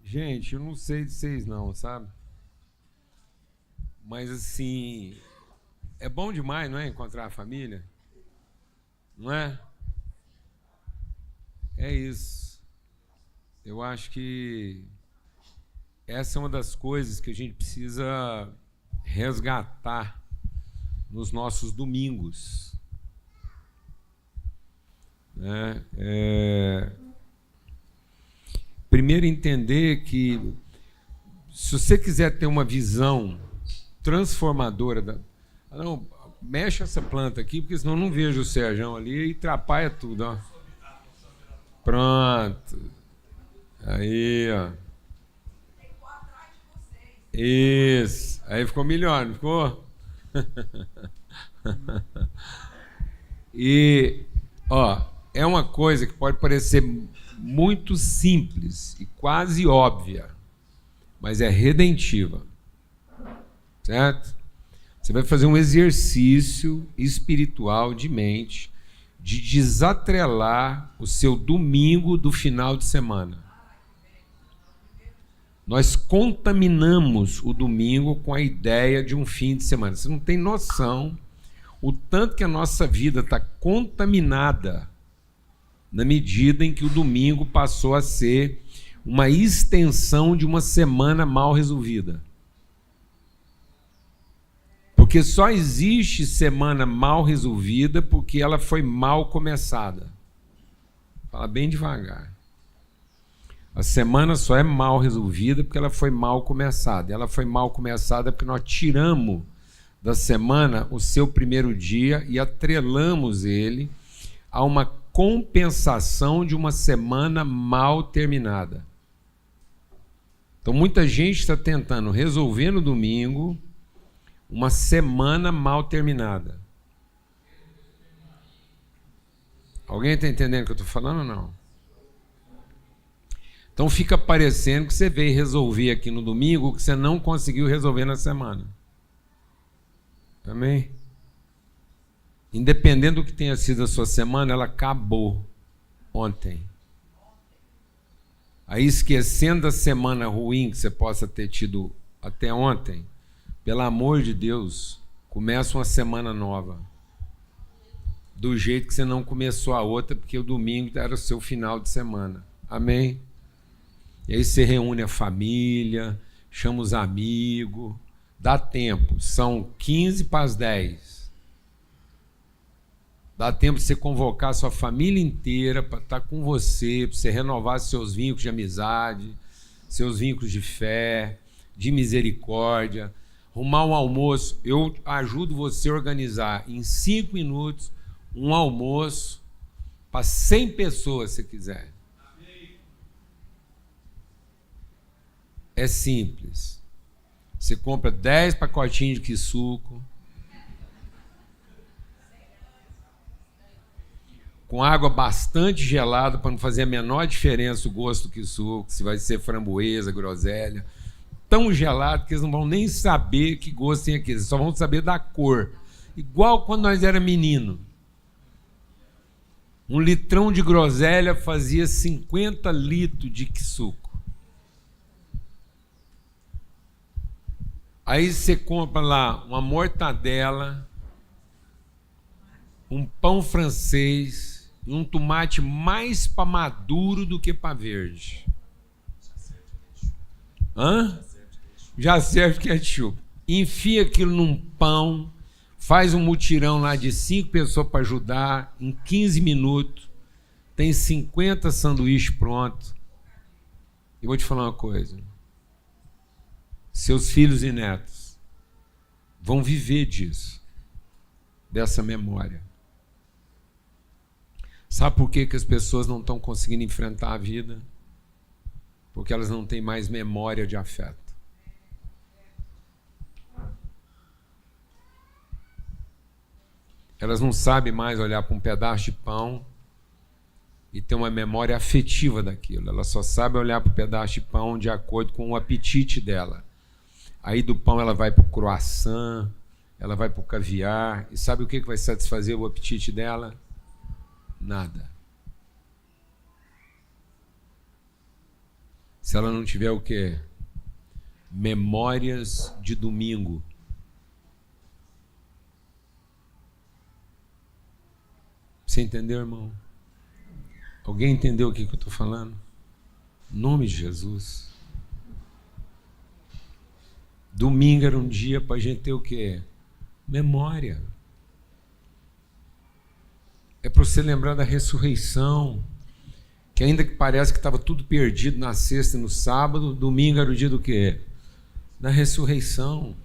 Gente, eu não sei de vocês não, sabe? Mas assim, é bom demais, não é? Encontrar a família, não é? É isso. Eu acho que essa é uma das coisas que a gente precisa resgatar nos nossos domingos, né? Primeiro entender que se você quiser ter uma visão transformadora da... Não, mexe essa planta aqui, porque senão eu não vejo o Serjão ali e atrapalha tudo, ó. Pronto. Aí, ó. Isso. Aí ficou melhor, não ficou? E, ó, é uma coisa que pode parecer muito simples e quase óbvia, mas é redentiva, certo? Você vai fazer um exercício espiritual de mente de desatrelar o seu domingo do final de semana. Nós contaminamos o domingo com a ideia de um fim de semana. Você não tem noção o tanto que a nossa vida está contaminada na medida em que o domingo passou a ser uma extensão de uma semana mal resolvida. Porque só existe semana mal resolvida porque ela foi mal começada. Fala bem devagar. A semana só é mal resolvida porque ela foi mal começada. Ela foi mal começada porque nós tiramos da semana o seu primeiro dia e atrelamos ele a uma compensação de uma semana mal terminada. Então muita gente está tentando resolver no domingo uma semana mal terminada. Alguém está entendendo o que eu estou falando ou não? Então fica parecendo que você veio resolver aqui no domingo o que você não conseguiu resolver na semana. Amém? Independente do que tenha sido a sua semana, ela acabou ontem. Aí, esquecendo a semana ruim que você possa ter tido até ontem, pelo amor de Deus, começa uma semana nova. Do jeito que você não começou a outra, porque o domingo era o seu final de semana. Amém? E aí você reúne a família, chama os amigos, dá tempo, são 15 para as 10. Dá tempo de você convocar a sua família inteira para estar com você, para você renovar seus vínculos de amizade, seus vínculos de fé, de misericórdia, arrumar um almoço. Eu ajudo você a organizar em 5 minutos um almoço para 100 pessoas, se quiser. É simples. Você compra 10 pacotinhos de quisuco, com água bastante gelada para não fazer a menor diferença o gosto do quisuco, se vai ser framboesa, groselha. Tão gelado que eles não vão nem saber que gosto tem aqui, eles só vão saber da cor. Igual quando nós era menino. 1 litrão de groselha fazia 50 litros de quisuco. Aí você compra lá uma mortadela, um pão francês e um tomate mais para maduro do que para verde. Hã? Já serve ketchup. Enfia aquilo num pão, faz um mutirão lá de 5 pessoas para ajudar, em 15 minutos, tem 50 sanduíches prontos. E vou te falar uma coisa. Seus filhos e netos vão viver disso, dessa memória. Sabe por que as pessoas não estão conseguindo enfrentar a vida? Porque elas não têm mais memória de afeto. Elas não sabem mais olhar para um pedaço de pão e ter uma memória afetiva daquilo. Elas só sabem olhar para o pedaço de pão de acordo com o apetite dela. Aí do pão ela vai para o croissant, ela vai para o caviar. E sabe o que vai satisfazer o apetite dela? Nada. se ela não tiver o quê? Memórias de domingo. Você entendeu, irmão? Alguém entendeu o que eu estou falando? Em nome de Jesus. Domingo era um dia para a gente ter o quê? Memória. É para você lembrar da ressurreição. Que ainda que pareça que estava tudo perdido na sexta e no sábado, domingo era o dia do quê? Da ressurreição.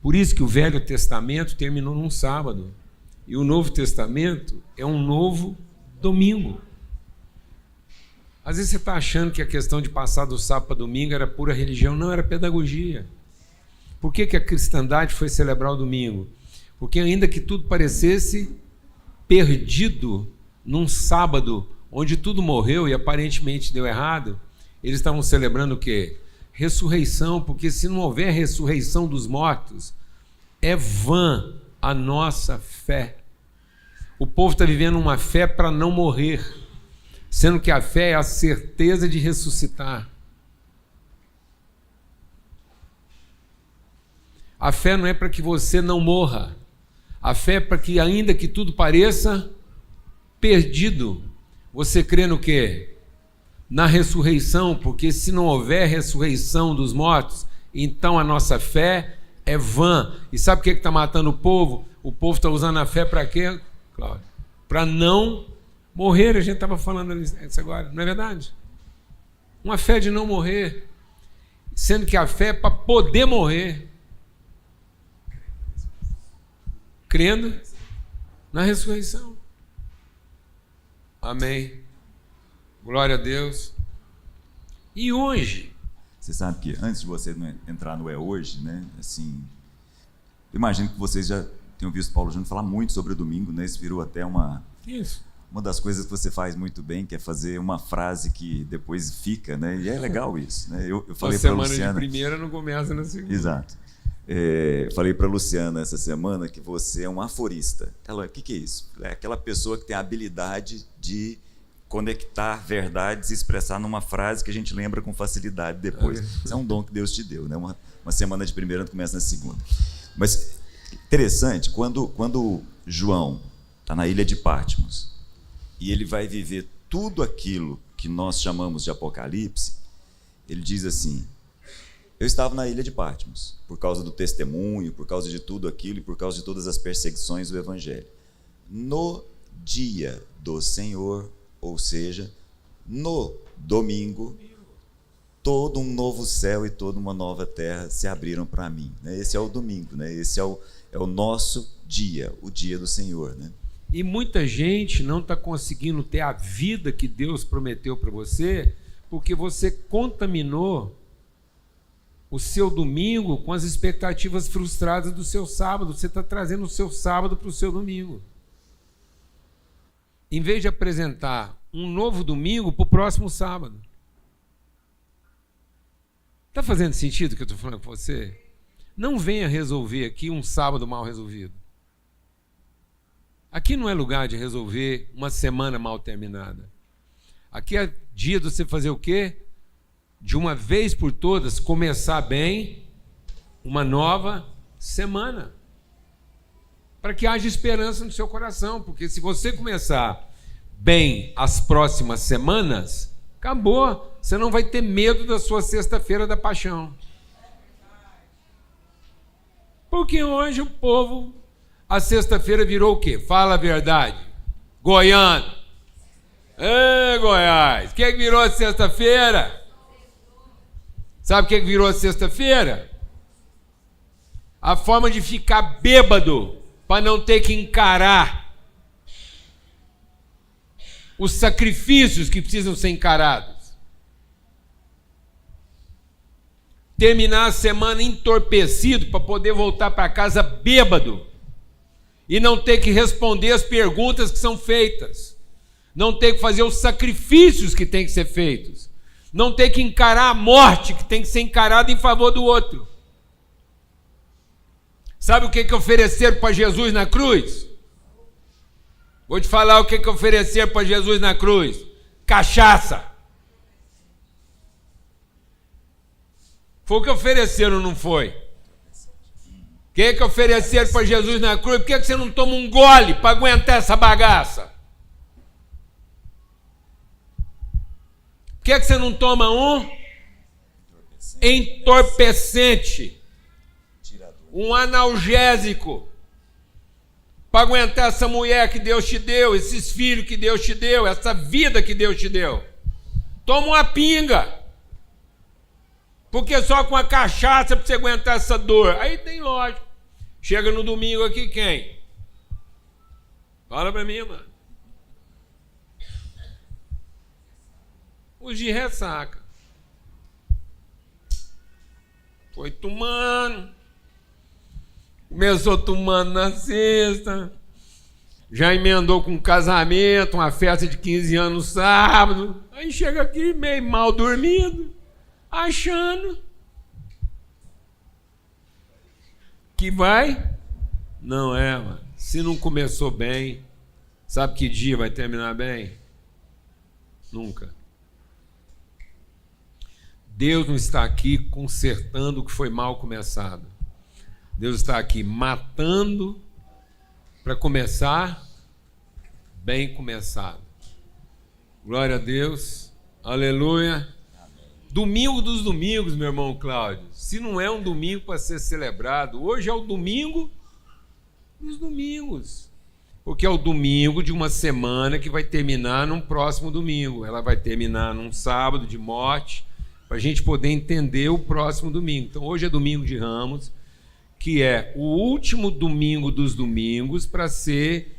Por isso que o Velho Testamento terminou num sábado. E o Novo Testamento é um novo domingo. Às vezes você está achando que a questão de passar do sábado para domingo era pura religião. Não, era pedagogia. Por que a cristandade foi celebrar o domingo? Porque ainda que tudo parecesse perdido num sábado, onde tudo morreu e aparentemente deu errado, eles estavam celebrando o quê? Ressurreição, porque se não houver ressurreição dos mortos, é vã a nossa fé. O povo está vivendo uma fé para não morrer, sendo que a fé é a certeza de ressuscitar. A fé não é para que você não morra. A fé é para que, ainda que tudo pareça perdido, você crê no quê? Na ressurreição, porque se não houver ressurreição dos mortos, então a nossa fé é vã. E sabe o que está matando o povo? O povo está usando a fé para quê, Cláudio? Para não morrer. A gente estava falando isso agora, não é verdade? Uma fé de não morrer, sendo que a fé é para poder morrer. Crendo na ressurreição. Amém. Glória a Deus. E hoje? Você sabe que antes de você entrar no hoje, né? Assim, imagino que vocês já tenham visto Paulo Júnior falar muito sobre o domingo, né? Isso virou até uma das coisas que você faz muito bem, que é fazer uma frase que depois fica, né? E é legal isso, né? Eu falei para a Luciana. Semana de primeira não começa na segunda. Exato. Falei para a Luciana essa semana que você é um aforista. Ela, o que é isso? É aquela pessoa que tem a habilidade de conectar verdades e expressar numa frase que a gente lembra com facilidade depois. Isso é um dom que Deus te deu, né? Uma semana de primeira não começa na segunda. Mas interessante, quando João está na ilha de Patmos e ele vai viver tudo aquilo que nós chamamos de Apocalipse, ele diz assim: eu estava na ilha de Patmos, por causa do testemunho, por causa de tudo aquilo e por causa de todas as perseguições do Evangelho. No dia do Senhor, ou seja, no domingo, todo um novo céu e toda uma nova terra se abriram para mim. Esse é o domingo, né? Esse é o nosso dia, o dia do Senhor, né? E muita gente não está conseguindo ter a vida que Deus prometeu para você, porque você contaminou o seu domingo com as expectativas frustradas do seu sábado. Você está trazendo o seu sábado para o seu domingo. Em vez de apresentar um novo domingo para o próximo sábado. Está fazendo sentido o que eu estou falando com você? Não venha resolver aqui um sábado mal resolvido. Aqui não é lugar de resolver uma semana mal terminada. Aqui é dia de você fazer o quê? De uma vez por todas, começar bem uma nova semana. Para que haja esperança no seu coração. Porque se você começar bem as próximas semanas, acabou. Você não vai ter medo da sua sexta-feira da paixão. Porque hoje o povo, a sexta-feira virou o quê? Fala a verdade. Goiano. Ê, Goiás. O que virou a sexta-feira? Sabe o que virou a sexta-feira? A forma de ficar bêbado para não ter que encarar os sacrifícios que precisam ser encarados. Terminar a semana entorpecido para poder voltar para casa bêbado e não ter que responder as perguntas que são feitas. Não ter que fazer os sacrifícios que têm que ser feitos. Não ter que encarar a morte que tem que ser encarada em favor do outro. Sabe o que ofereceram para Jesus na cruz? Vou te falar o que ofereceram para Jesus na cruz. Cachaça. Foi o que ofereceram, não foi? O que ofereceram para Jesus na cruz? Por que você não toma um gole para aguentar essa bagaça? Por que você não toma um entorpecente? Um analgésico? Para aguentar essa mulher que Deus te deu, esses filhos que Deus te deu, essa vida que Deus te deu. Toma uma pinga. Porque só com a cachaça para você aguentar essa dor. Aí tem lógico. Chega no domingo aqui quem? Fala para mim, mano. Os de ressaca. Foi tomando. Começou tomando na sexta. Já emendou com um casamento, uma festa de 15 anos no sábado. Aí chega aqui meio mal dormido, achando que vai. Não é, mano. Se não começou bem, sabe que dia vai terminar bem? Nunca. Deus não está aqui consertando o que foi mal começado. Deus está aqui matando para começar bem começado. Glória a Deus. Aleluia. Domingo dos domingos, meu irmão Cláudio. Se não é um domingo para ser celebrado, hoje é o domingo dos domingos. Porque é o domingo de uma semana que vai terminar num próximo domingo. Ela vai terminar num sábado de morte, para a gente poder entender o próximo domingo. Então hoje é domingo de Ramos, que é o último domingo dos domingos, para ser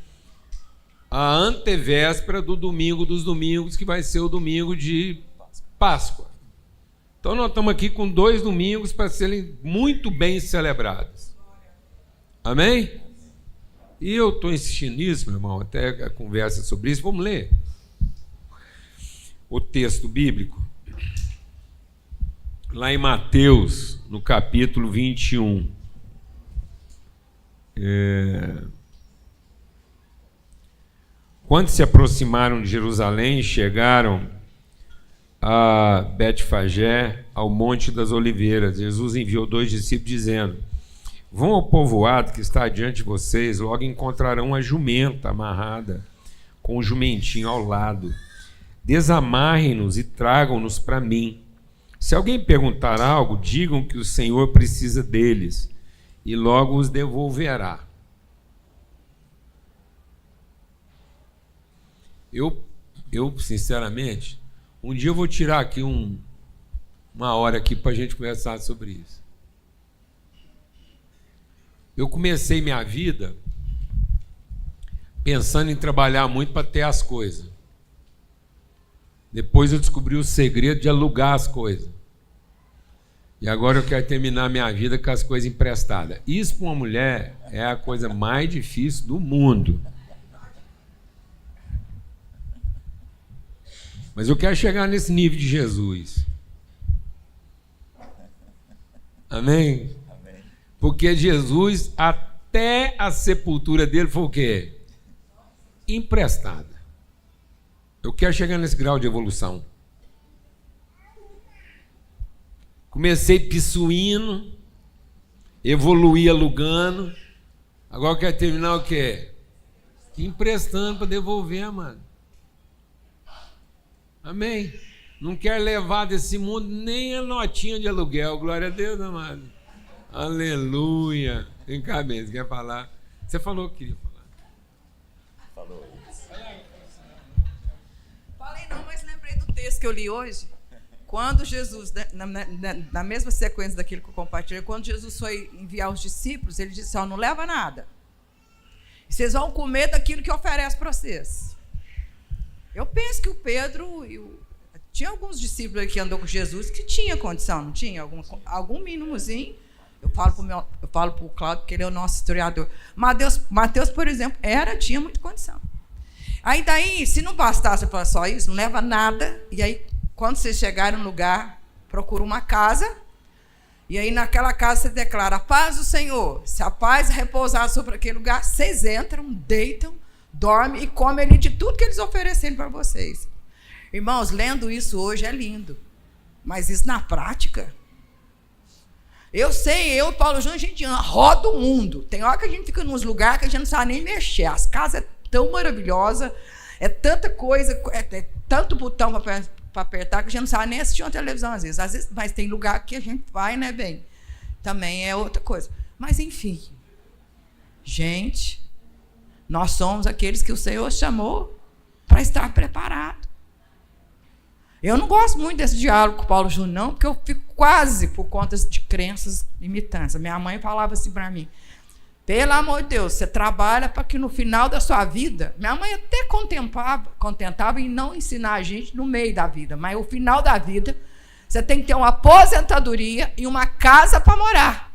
a antevéspera do domingo dos domingos, que vai ser o domingo de Páscoa. Então nós estamos aqui com 2 domingos para serem muito bem celebrados. Amém? E eu estou insistindo nisso, meu irmão, até a conversa sobre isso. Vamos ler o texto bíblico. Lá em Mateus, no capítulo 21. Quando se aproximaram de Jerusalém e chegaram a Betfagé, ao Monte das Oliveiras, Jesus enviou 2 discípulos dizendo: vão ao povoado que está diante de vocês, logo encontrarão uma jumenta amarrada, com um jumentinho ao lado. Desamarrem-nos e tragam-nos para mim. Se alguém perguntar algo, digam que o Senhor precisa deles, e logo os devolverá. Eu sinceramente, um dia eu vou tirar aqui uma hora aqui para a gente conversar sobre isso. Eu comecei minha vida pensando em trabalhar muito para ter as coisas. Depois eu descobri o segredo de alugar as coisas. E agora eu quero terminar minha vida com as coisas emprestadas. Isso para uma mulher é a coisa mais difícil do mundo. Mas eu quero chegar nesse nível de Jesus. Amém? Amém. Porque Jesus, até a sepultura dele, foi o quê? Emprestada. Eu quero chegar nesse grau de evolução. Comecei pissuindo, evoluí alugando, agora eu quero terminar o quê? Emprestando para devolver, mano. Amém? Não quero levar desse mundo nem a notinha de aluguel, glória a Deus, amado. Aleluia. Vem cá, bem, você quer falar? Você falou que queria falar. Falou. Falei não, mas lembrei do texto que eu li hoje. Quando Jesus, na mesma sequência daquilo que eu compartilhei, quando Jesus foi enviar os discípulos, ele disse: ó, não leva nada. Vocês vão comer daquilo que oferece para vocês. Eu penso que o Pedro, tinha alguns discípulos que andou com Jesus que tinha condição, não tinha? Algum mínimozinho. Eu falo para o Cláudio, porque ele é o nosso historiador. Mateus, por exemplo, tinha muita condição. Aí daí, se não bastasse falar só isso, não leva nada, e aí, quando vocês chegarem no lugar, procura uma casa, e aí naquela casa você declara: a paz do Senhor. Se a paz repousar sobre aquele lugar, vocês entram, deitam, dormem e comem ali de tudo que eles oferecerem para vocês. Irmãos, lendo isso hoje é lindo, mas isso na prática, Eu sei, eu e Paulo Júnior, a gente roda o mundo. Tem hora que a gente fica nos lugares que a gente não sabe nem mexer. As casas é tão maravilhosa, é tanta coisa, é tanto botão para apertar que a gente não sabe nem assistir uma televisão às vezes. Mas tem lugar que a gente vai, né, bem? Também é outra coisa. Mas, enfim, gente, nós somos aqueles que o Senhor chamou para estar preparado. Eu não gosto muito desse diálogo com o Paulo Júnior, não, porque eu fico quase por conta de crenças limitantes. Minha mãe falava assim para mim, pelo amor de Deus, você trabalha para que no final da sua vida... Minha mãe até contentava em não ensinar a gente no meio da vida, mas no final da vida, você tem que ter uma aposentadoria e uma casa para morar.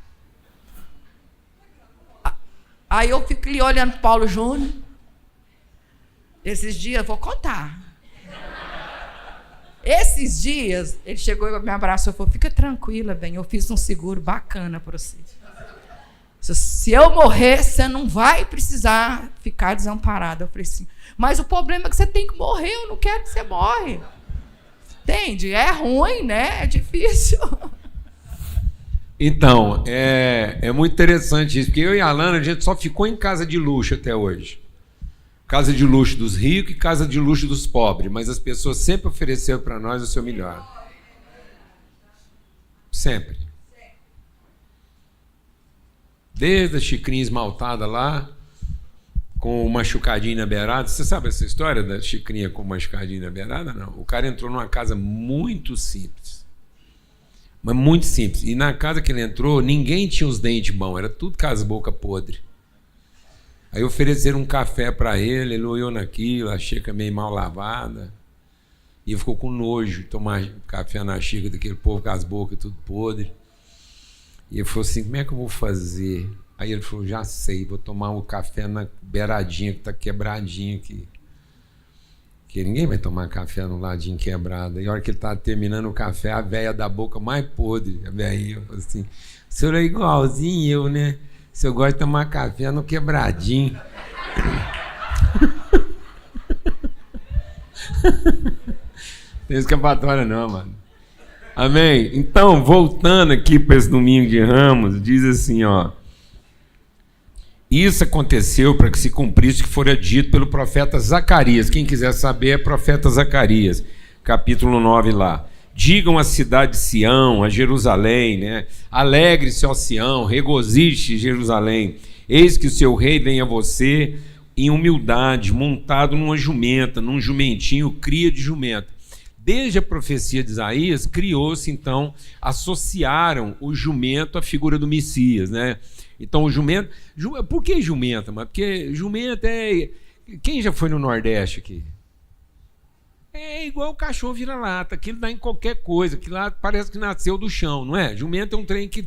Aí eu fico ali olhando para o Paulo Júnior. Esses dias, vou contar. Esses dias, ele chegou e me abraçou e falou, fica tranquila, bem, eu fiz um seguro bacana para você. Se eu morrer, você não vai precisar ficar desamparada. Eu falei assim, mas o problema é que você tem que morrer, eu não quero que você morre. Entende? É ruim, né? É difícil. Então, é muito interessante isso, porque eu e a Alana, a gente só ficou em casa de luxo até hoje. Casa de luxo dos ricos e casa de luxo dos pobres, mas as pessoas sempre ofereceram para nós o seu melhor. Sempre. Desde a xicrinha esmaltada lá, com o machucadinho na beirada. Você sabe essa história da xicrinha com o machucadinho na beirada? Não. O cara entrou numa casa muito simples. Mas muito simples. E na casa que ele entrou, ninguém tinha os dentes bons. Era tudo casa boca podre. Aí ofereceram um café para ele olhou naquilo, a xícara meio mal lavada. E ele ficou com nojo de tomar café na xícara daquele povo com as bocas tudo podre. E ele falou assim, como é que eu vou fazer? Aí ele falou, já sei, vou tomar um café na beiradinha que está quebradinho aqui. Porque ninguém vai tomar café no ladinho quebrado. E a hora que ele estava terminando o café, a velha da boca mais podre, a velhinha, falou assim, o senhor é igualzinho eu, né? O senhor gosta de tomar café no quebradinho. Tem escapatória não, mano. Amém? Então, voltando aqui para esse domingo de Ramos, diz assim, ó. Isso aconteceu para que se cumprisse o que fora dito pelo profeta Zacarias. Quem quiser saber é profeta Zacarias, capítulo 9 lá. Digam à cidade de Sião, a Jerusalém, né? Alegre-se, ó Sião, regozije-se, Jerusalém. Eis que o seu rei vem a você em humildade, montado numa jumenta, num jumentinho, cria de jumenta. Desde a profecia de Isaías, criou-se, então, associaram o jumento à figura do Messias, né? Então, o jumento... Por que jumenta? Porque jumento é... Quem já foi no Nordeste aqui? É igual o cachorro vira-lata, aquilo dá em qualquer coisa, que lá parece que nasceu do chão, não é? Jumento é um trem que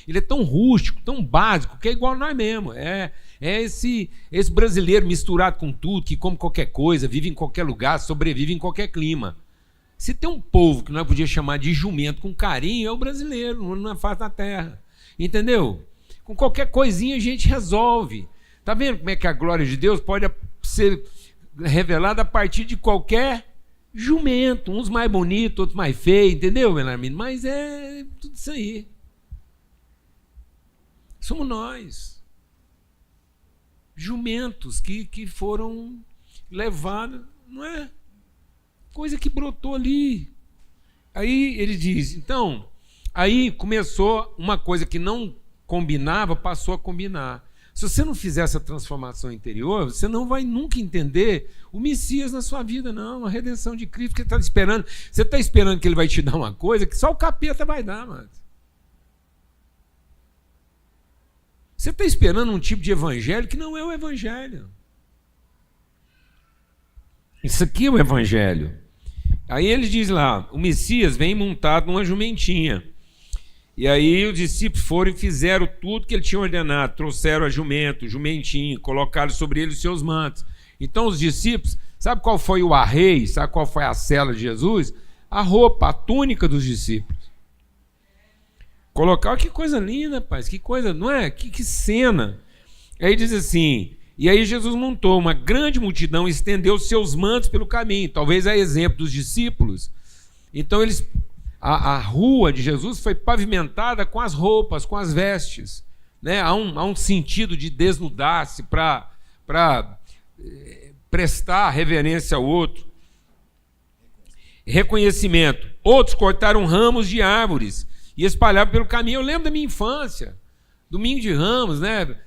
ele é tão rústico, tão básico, que é igual a nós mesmo. É esse brasileiro misturado com tudo, que come qualquer coisa, vive em qualquer lugar, sobrevive em qualquer clima. Se tem um povo que nós podíamos chamar de jumento com carinho, é o brasileiro, não é fácil na terra. Entendeu? Com qualquer coisinha a gente resolve. Tá vendo como é que a glória de Deus pode ser revelada a partir de qualquer jumento, uns mais bonitos, outros mais feios, entendeu, Benarmino? Mas é tudo isso aí. Somos nós. Jumentos que foram levados, não é? Coisa que brotou ali. Aí ele diz, então, aí começou uma coisa que não combinava, passou a combinar. Se você não fizer essa transformação interior, você não vai nunca entender o Messias na sua vida, não, a redenção de Cristo que está esperando. Você está esperando que ele vai te dar uma coisa que só o capeta vai dar, mano. Você está esperando um tipo de evangelho que não é o evangelho. Isso aqui é o evangelho. Aí ele diz lá, o Messias vem montado numa jumentinha. E aí os discípulos foram e fizeram tudo que ele tinha ordenado. Trouxeram a jumento, o jumentinho, colocaram sobre ele os seus mantos. Então os discípulos, sabe qual foi o arreio? Sabe qual foi a cela de Jesus? A roupa, a túnica dos discípulos. Colocaram, que coisa linda, rapaz, que coisa, não é? Que cena. Aí diz assim, e aí Jesus montou, uma grande multidão estendeu seus mantos pelo caminho, talvez a exemplo dos discípulos. Então eles A rua de Jesus foi pavimentada com as roupas, com as vestes. Né? Há um sentido de desnudar-se para prestar reverência ao outro. Reconhecimento. Outros cortaram ramos de árvores e espalhavam pelo caminho. Eu lembro da minha infância, domingo de Ramos, né?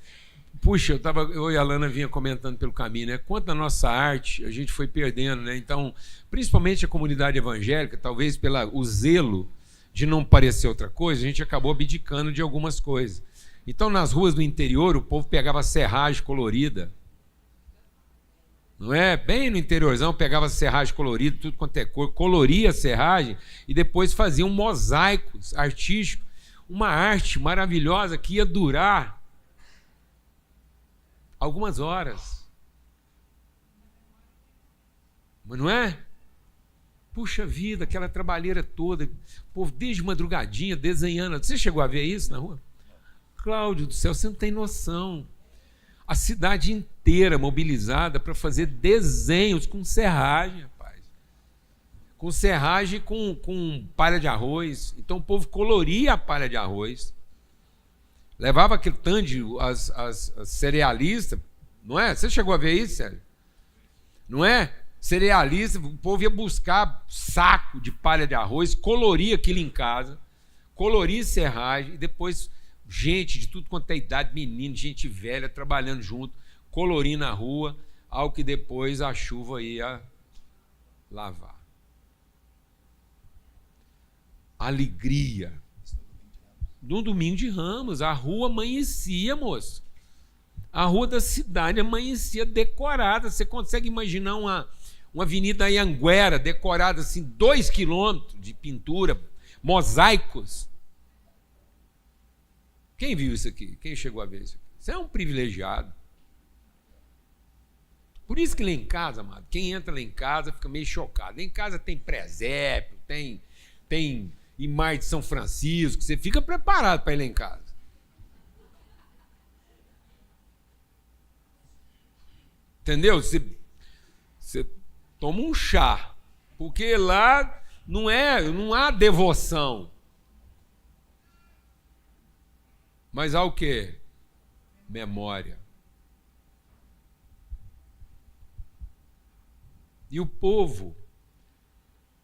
Puxa, eu e a Lana vinha comentando pelo caminho, né? Quanto da nossa arte a gente foi perdendo, né? Então, principalmente a comunidade evangélica, talvez pelo zelo de não parecer outra coisa, a gente acabou abdicando de algumas coisas. Então, nas ruas do interior, o povo pegava serragem colorida. Não é? Bem no interiorzão, pegava serragem colorida, tudo quanto é cor, coloria a serragem e depois fazia mosaicos artísticos. Uma arte maravilhosa que ia durar algumas horas. Mas não é? Puxa vida, aquela trabalheira toda, o povo desde madrugadinha desenhando. Você chegou a ver isso na rua? Cláudio do céu, você não tem noção. A cidade inteira mobilizada para fazer desenhos com serragem, rapaz. Com serragem com palha de arroz. Então o povo coloria a palha de arroz. Levava aquele tanto de as cerealistas, não é? Você chegou a ver isso, Sérgio? Não é? Cerealista, o povo ia buscar saco de palha de arroz, coloria aquilo em casa, coloria serragem, e depois gente de tudo quanto é idade, menino, gente velha, trabalhando junto, colorindo na rua, ao que depois a chuva ia lavar. Alegria. No domingo de Ramos, a rua amanhecia, moço. A rua da cidade amanhecia decorada. Você consegue imaginar uma avenida Anhanguera decorada assim, 2 quilômetros de pintura, mosaicos. Quem viu isso aqui? Quem chegou a ver isso aqui? Você é um privilegiado. Por isso que lá em casa, amado, quem entra lá em casa fica meio chocado. Lá em casa tem presépio, tem imagem de São Francisco, você fica preparado para ir lá em casa. Entendeu? Você toma um chá, porque lá não há devoção. Mas há o quê? Memória. E o povo,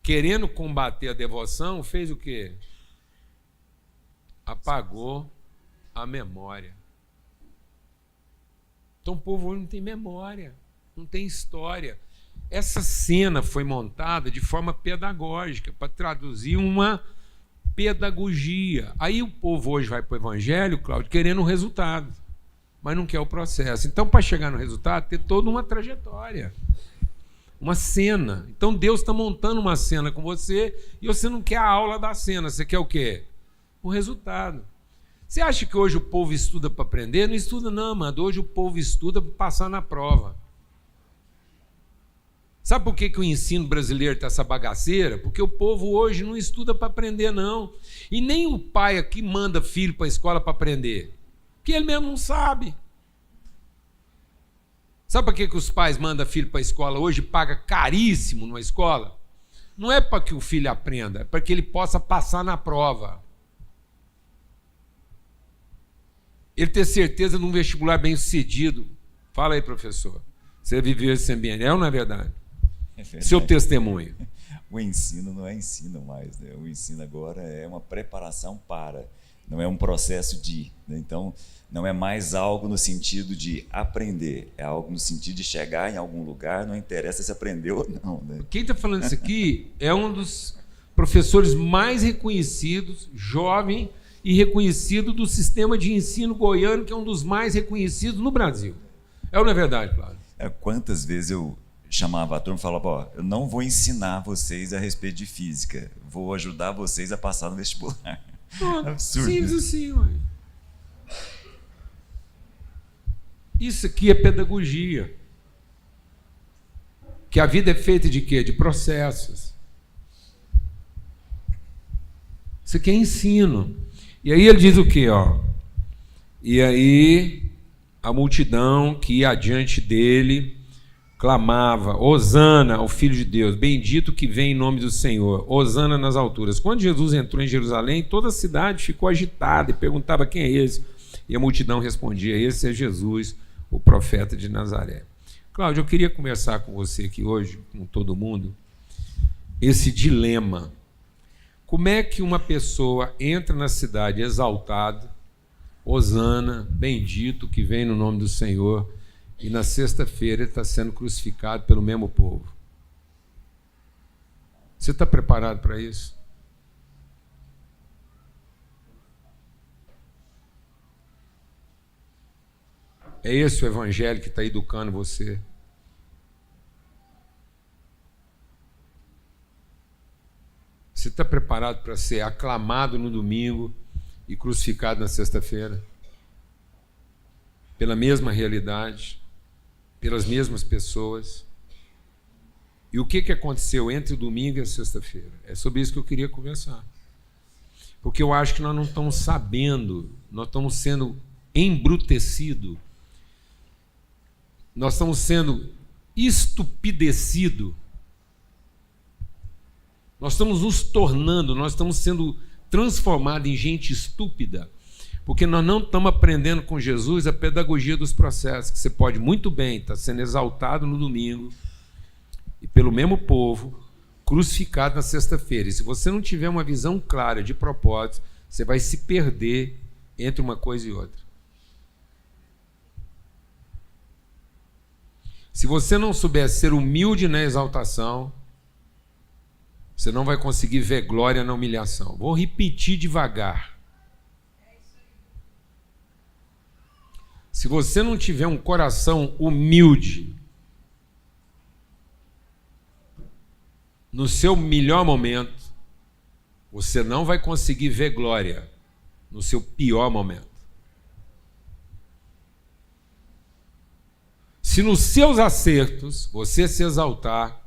querendo combater a devoção, fez o quê? Apagou a memória. Então o povo hoje não tem memória, não tem história. Essa cena foi montada de forma pedagógica, para traduzir uma pedagogia. Aí o povo hoje vai para o evangelho, Cláudio, querendo um resultado, mas não quer o processo. Então, para chegar no resultado, tem toda uma trajetória. Uma cena. Então Deus está montando uma cena com você e você não quer a aula da cena, você quer o quê? O resultado. Você acha que hoje o povo estuda para aprender? Não estuda não, amado. Hoje o povo estuda para passar na prova. Sabe por que o ensino brasileiro está essa bagaceira? Porque o povo hoje não estuda para aprender não. E nem o pai aqui manda filho para a escola para aprender. Porque ele mesmo não sabe. Sabe por que os pais mandam filho para a escola hoje e paga caríssimo numa escola? Não é para que o filho aprenda, é para que ele possa passar na prova. Ele ter certeza de um vestibular bem sucedido. Fala aí, professor. Você viveu esse ambiente, é ou não é verdade? É verdade. Seu testemunho. O ensino não é ensino mais, né? O ensino agora é uma preparação para, não é um processo de, né? Então, não é mais algo no sentido de aprender, é algo no sentido de chegar em algum lugar, não interessa se aprendeu ou não, né? Quem está falando isso aqui é um dos professores mais reconhecidos, jovem e reconhecido do sistema de ensino goiano, que é um dos mais reconhecidos no Brasil. É ou não é verdade, Cláudio? Quantas vezes eu chamava a turma e falava, ó, eu não vou ensinar vocês a respeito de física, vou ajudar vocês a passar no vestibular. Absurdo. Simples assim, ué. Isso aqui é pedagogia. Que a vida é feita de quê? De processos. Isso aqui é ensino. E aí ele diz o quê? Ó? E aí a multidão que ia adiante dele clamava: Hosana ao Filho de Deus, bendito que vem em nome do Senhor, Hosana nas alturas. Quando Jesus entrou em Jerusalém, toda a cidade ficou agitada e perguntava: quem é esse? E a multidão respondia: esse é Jesus, o profeta de Nazaré. Cláudio, eu queria conversar com você aqui hoje, com todo mundo, esse dilema. Como é que uma pessoa entra na cidade exaltada, Hosana, bendito que vem no nome do Senhor, e na sexta-feira ele está sendo crucificado pelo mesmo povo? Você está preparado para isso? É esse o evangelho que está educando você? Você está preparado para ser aclamado no domingo e crucificado na sexta-feira? Pela mesma realidade, pelas mesmas pessoas? E o que aconteceu entre o domingo e a sexta-feira? É sobre isso que eu queria conversar. Porque eu acho que nós não estamos sabendo, nós estamos sendo embrutecidos, nós estamos sendo estupidecidos, nós estamos nos tornando, nós estamos sendo transformados em gente estúpida, porque nós não estamos aprendendo com Jesus a pedagogia dos processos, que você pode muito bem estar sendo exaltado no domingo e pelo mesmo povo, crucificado na sexta-feira. E se você não tiver uma visão clara de propósito, você vai se perder entre uma coisa e outra. Se você não souber ser humilde na exaltação, você não vai conseguir ver glória na humilhação. Vou repetir devagar. Se você não tiver um coração humilde no seu melhor momento, você não vai conseguir ver glória no seu pior momento. Se nos seus acertos você se exaltar,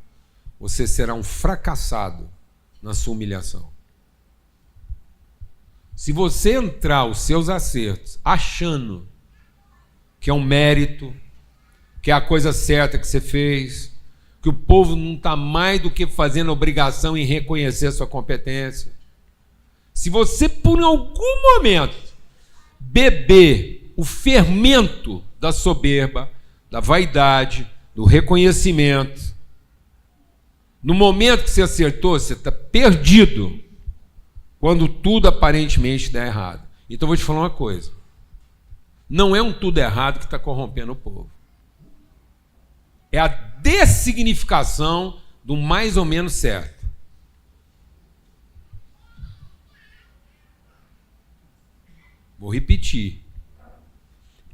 você será um fracassado na sua humilhação. Se você entrar os seus acertos achando que é um mérito, que é a coisa certa que você fez, que o povo não está mais do que fazendo obrigação em reconhecer a sua competência, se você por algum momento beber o fermento da soberba, da vaidade, do reconhecimento, no momento que você acertou, você está perdido, quando tudo aparentemente dá errado. Então eu vou te falar uma coisa: não é um tudo errado que está corrompendo o povo. É a dessignificação do mais ou menos certo. Vou repetir.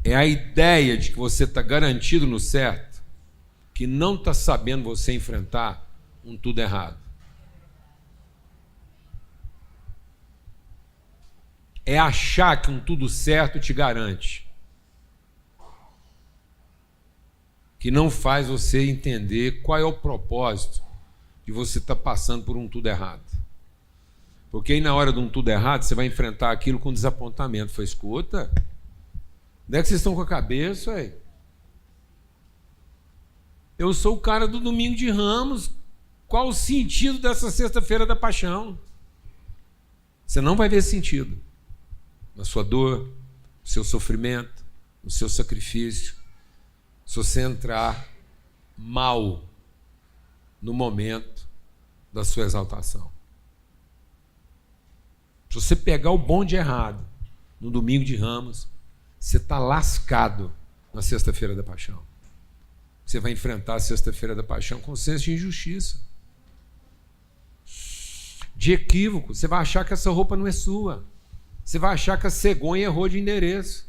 É a ideia de que você está garantido no certo, que não está sabendo você enfrentar um tudo errado. É achar que um tudo certo te garante, que não faz você entender qual é o propósito de você estar passando por um tudo errado. Porque aí na hora de um tudo errado, você vai enfrentar aquilo com desapontamento. Foi, escuta, onde é que vocês estão com a cabeça, aí? Eu sou o cara do domingo de Ramos. Qual o sentido dessa sexta-feira da paixão? Você não vai ver sentido na sua dor, no seu sofrimento, no seu sacrifício, se você entrar mal no momento da sua exaltação. Se você pegar o bonde errado no domingo de Ramos, você está lascado na sexta-feira da paixão. Você vai enfrentar a sexta-feira da paixão com senso de injustiça, de equívoco. Você vai achar que essa roupa não é sua. Você vai achar que a cegonha errou de endereço.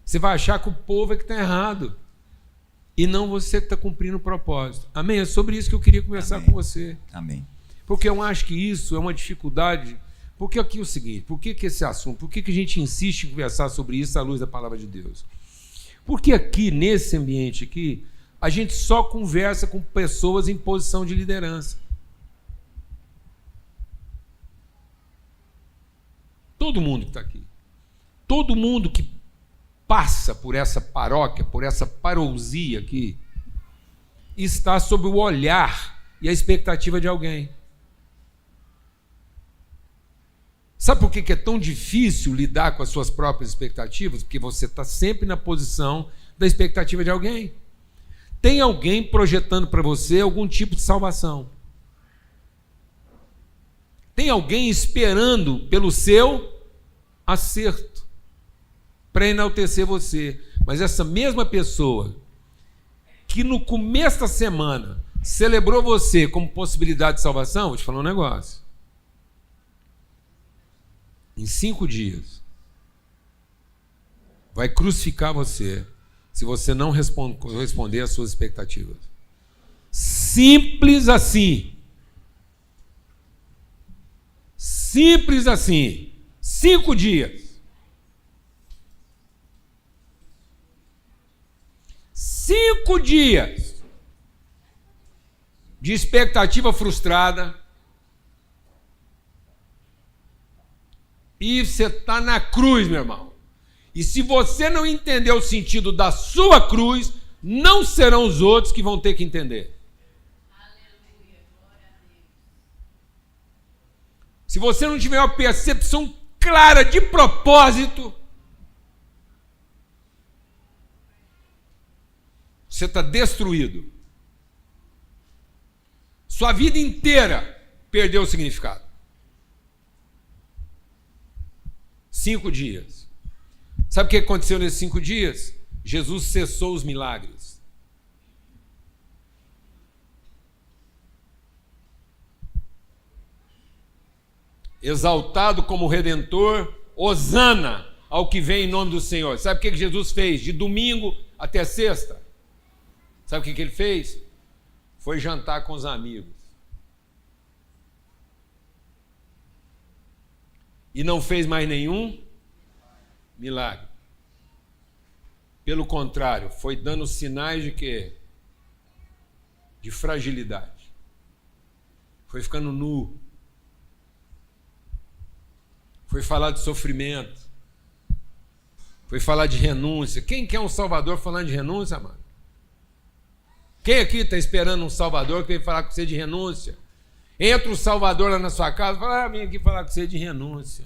Você vai achar que o povo é que está errado e não você que está cumprindo o propósito. Amém? É sobre isso que eu queria conversar com você. Amém. Porque eu acho que isso é uma dificuldade. Porque aqui é o seguinte: por que esse assunto? Por que a gente insiste em conversar sobre isso à luz da palavra de Deus? Porque aqui, nesse ambiente aqui, a gente só conversa com pessoas em posição de liderança. Todo mundo que está aqui. Todo mundo que passa por essa paróquia, por essa parousia aqui, está sob o olhar e a expectativa de alguém. Sabe por que é tão difícil lidar com as suas próprias expectativas? Porque você está sempre na posição da expectativa de alguém. Tem alguém projetando para você algum tipo de salvação. Tem alguém esperando pelo seu acerto para enaltecer você. Mas essa mesma pessoa que no começo da semana celebrou você como possibilidade de salvação, vou te falar um negócio. Em 5 dias, vai crucificar você se você não responder às suas expectativas. Simples assim. Simples assim. 5 dias. 5 dias de expectativa frustrada. E você está na cruz, meu irmão. E se você não entender o sentido da sua cruz, não serão os outros que vão ter que entender. Se você não tiver uma percepção clara de propósito, você está destruído. Sua vida inteira perdeu o significado. 5 dias. Sabe o que aconteceu nesses 5 dias? Jesus cessou os milagres. Exaltado como Redentor, hosana ao que vem em nome do Senhor. Sabe o que Jesus fez? De domingo até sexta. Sabe o que ele fez? Foi jantar com os amigos. E não fez mais nenhum milagre. Pelo contrário, foi dando sinais de quê? De fragilidade. Foi ficando nu. Foi falar de sofrimento. Foi falar de renúncia. Quem quer um Salvador falando de renúncia, mano? Quem aqui está esperando um Salvador que vem falar com você de renúncia? Entra o Salvador lá na sua casa e fala, vim aqui falar com você de renúncia.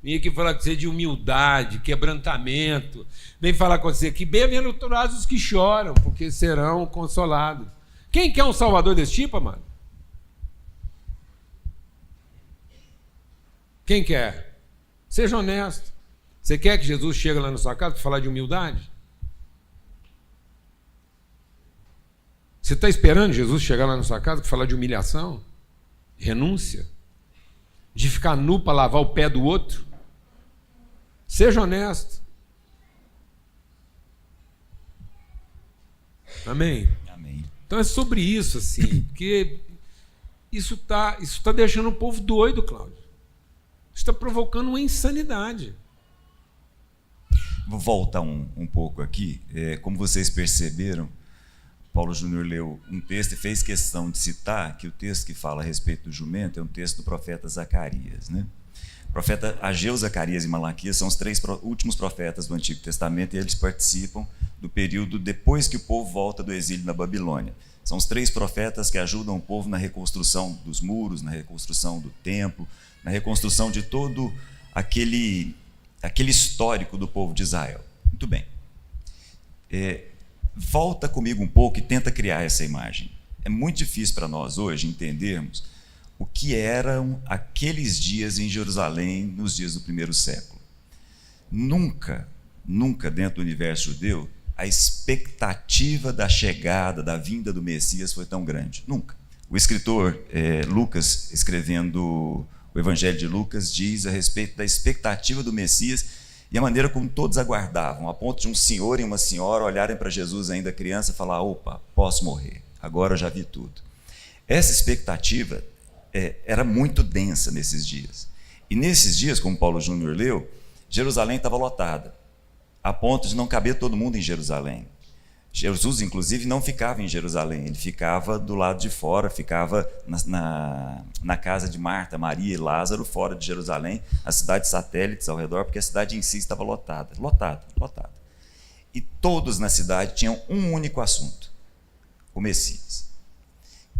Vim aqui falar com você de humildade, quebrantamento. Vem falar com você que bem-aventurados os que choram, porque serão consolados. Quem quer um Salvador desse tipo, mano? Quem quer? Seja honesto. Você quer que Jesus chegue lá na sua casa para falar de humildade? Você está esperando Jesus chegar lá na sua casa para falar de humilhação? Renúncia? De ficar nu para lavar o pé do outro? Seja honesto. Amém? Amém. Então é sobre isso, assim, porque isso tá deixando o povo doido, Cláudio. Isso está provocando uma insanidade. Vou voltar um pouco aqui. Como vocês perceberam, Paulo Júnior leu um texto e fez questão de citar que o texto que fala a respeito do jumento é um texto do profeta Zacarias, né? O profeta Ageu, Zacarias e Malaquias são os 3 últimos profetas do Antigo Testamento e eles participam do período depois que o povo volta do exílio na Babilônia. São os 3 profetas que ajudam o povo na reconstrução dos muros, na reconstrução do templo, na reconstrução de todo aquele histórico do povo de Israel. Muito bem. Volta comigo um pouco e tenta criar essa imagem. É muito difícil para nós hoje entendermos o que eram aqueles dias em Jerusalém nos dias do primeiro século. Nunca dentro do universo judeu, a expectativa da chegada, da vinda do Messias foi tão grande. Nunca. O escritor Lucas, escrevendo o Evangelho de Lucas, diz a respeito da expectativa do Messias e a maneira como todos aguardavam, a ponto de um senhor e uma senhora olharem para Jesus ainda criança e falar, opa, posso morrer, agora eu já vi tudo. Essa expectativa era muito densa nesses dias. E nesses dias, como Paulo Júnior leu, Jerusalém estava lotada, a ponto de não caber todo mundo em Jerusalém. Jesus, inclusive, não ficava em Jerusalém, ele ficava do lado de fora, ficava na casa de Marta, Maria e Lázaro, fora de Jerusalém, as cidades satélites ao redor, porque a cidade em si estava lotada. e todos na cidade tinham um único assunto: o Messias.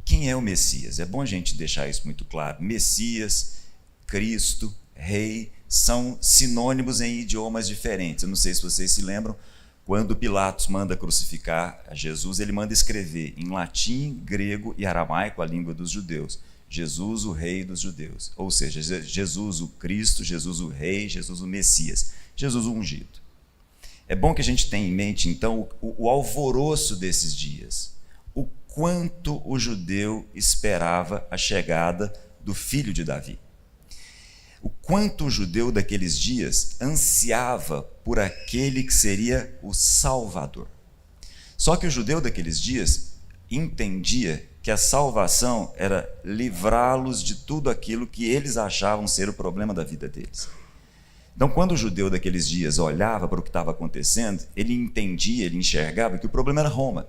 Quem é o Messias? É bom a gente deixar isso muito claro. Messias, Cristo, Rei, são sinônimos em idiomas diferentes. Eu não sei se vocês se lembram, quando Pilatos manda crucificar a Jesus, ele manda escrever em latim, grego e aramaico, a língua dos judeus: Jesus, o Rei dos judeus. Ou seja, Jesus, o Cristo, Jesus, o Rei, Jesus, o Messias, Jesus, o ungido. É bom que a gente tenha em mente, então, o alvoroço desses dias, o quanto o judeu esperava a chegada do filho de Davi. O quanto o judeu daqueles dias ansiava por aquele que seria o Salvador. Só que o judeu daqueles dias entendia que a salvação era livrá-los de tudo aquilo que eles achavam ser o problema da vida deles. Então, quando o judeu daqueles dias olhava para o que estava acontecendo, ele entendia, ele enxergava que o problema era Roma.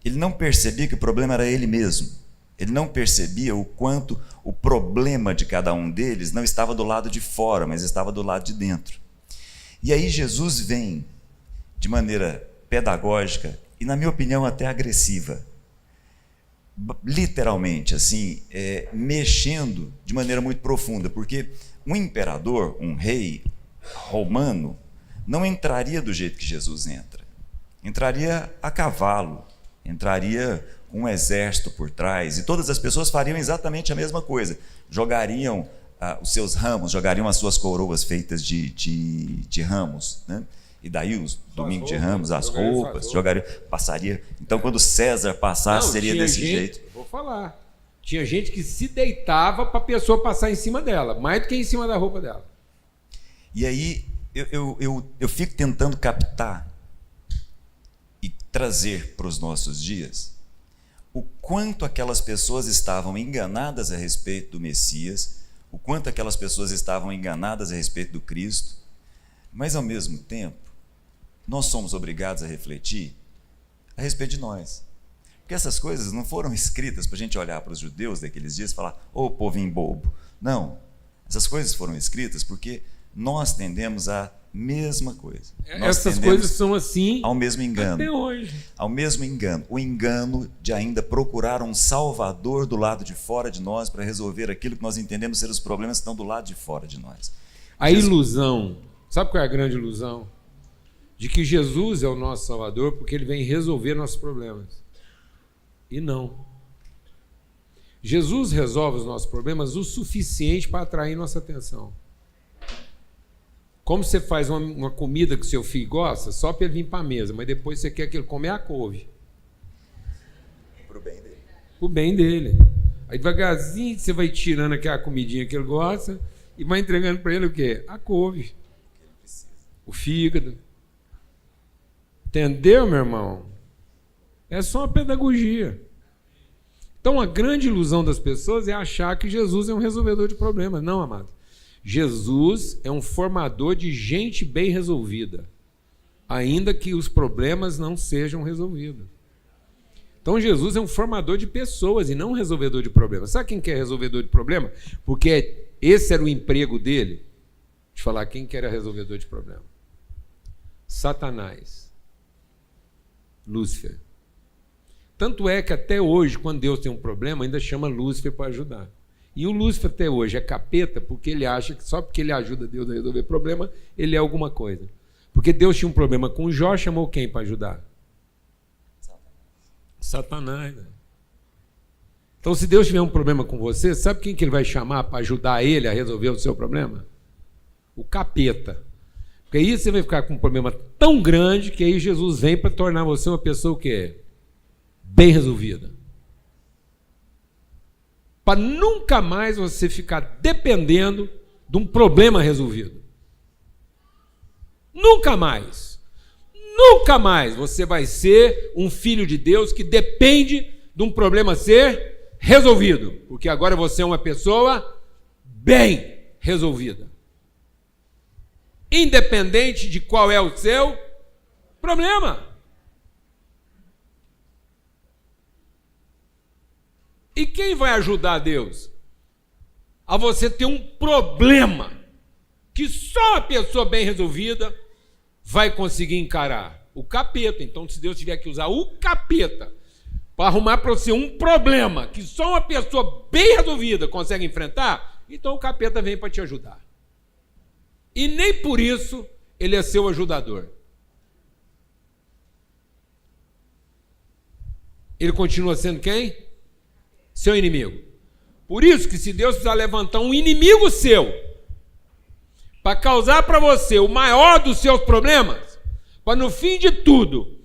Ele não percebia que o problema era ele mesmo. Ele não percebia o quanto o problema de cada um deles não estava do lado de fora, mas estava do lado de dentro. E aí Jesus vem de maneira pedagógica e, na minha opinião, até agressiva, literalmente, assim, mexendo de maneira muito profunda, porque um imperador, um rei romano, não entraria do jeito que Jesus entra. Entraria a cavalo, entraria com um exército por trás, e todas as pessoas fariam exatamente a mesma coisa. Jogariam os seus ramos, jogariam as suas coroas feitas de ramos, né? E daí os domingos de ramos, as roupas, jogariam, passaria. Então, quando César passasse, seria desse jeito. Vou falar. Tinha gente que se deitava para a pessoa passar em cima dela, mais do que em cima da roupa dela. E aí, eu fico tentando captar e trazer para os nossos dias o quanto aquelas pessoas estavam enganadas a respeito do Messias, o quanto aquelas pessoas estavam enganadas a respeito do Cristo, mas, ao mesmo tempo, nós somos obrigados a refletir a respeito de nós. Porque essas coisas não foram escritas para a gente olhar para os judeus daqueles dias e falar: ô povinho bobo. Não, essas coisas foram escritas porque nós tendemos a mesma coisa. Essas coisas são assim ao mesmo engano. Até hoje. Ao mesmo engano. O engano de ainda procurar um salvador do lado de fora de nós para resolver aquilo que nós entendemos ser os problemas que estão do lado de fora de nós. A ilusão, sabe qual é a grande ilusão? De que Jesus é o nosso Salvador porque ele vem resolver nossos problemas. E não. Jesus resolve os nossos problemas o suficiente para atrair nossa atenção. Como você faz uma comida que seu filho gosta, só para ele vir para a mesa, mas depois você quer que ele come a couve. Para o bem dele. Para o bem dele. Aí devagarzinho você vai tirando aquela comidinha que ele gosta e vai entregando para ele o quê? A couve. O fígado. Entendeu, meu irmão? É só uma pedagogia. Então, a grande ilusão das pessoas é achar que Jesus é um resolvedor de problemas. Não, amado. Jesus é um formador de gente bem resolvida, ainda que os problemas não sejam resolvidos. Então, Jesus é um formador de pessoas e não um resolvedor de problemas. Sabe quem que é resolvedor de problema? Porque esse era o emprego dele. Deixa eu falar quem que era resolvedor de problema. Satanás. Lúcifer. Tanto é que até hoje, quando Deus tem um problema, ainda chama Lúcifer para ajudar. E o Lúcifer até hoje é capeta porque ele acha que só porque ele ajuda Deus a resolver problema, ele é alguma coisa. Porque Deus tinha um problema com Jó, chamou quem para ajudar? Satanás. Né? Então, se Deus tiver um problema com você, sabe quem que ele vai chamar para ajudar ele a resolver o seu problema? O capeta. Porque aí você vai ficar com um problema tão grande que aí Jesus vem para tornar você uma pessoa o quê? Bem resolvida. Para nunca mais você ficar dependendo de um problema resolvido. Nunca mais. Nunca mais você vai ser um filho de Deus que depende de um problema ser resolvido. Porque agora você é uma pessoa bem resolvida. Independente de qual é o seu problema. E quem vai ajudar Deus? A você ter um problema que só a pessoa bem resolvida vai conseguir encarar. o capeta. Então, se Deus tiver que usar o capeta para arrumar para você um problema que só uma pessoa bem resolvida consegue enfrentar, então o capeta vem para te ajudar. E nem por isso ele é seu ajudador. Ele continua sendo quem? Seu inimigo. Por isso que se Deus precisar levantar um inimigo seu para causar para você o maior dos seus problemas, para no fim de tudo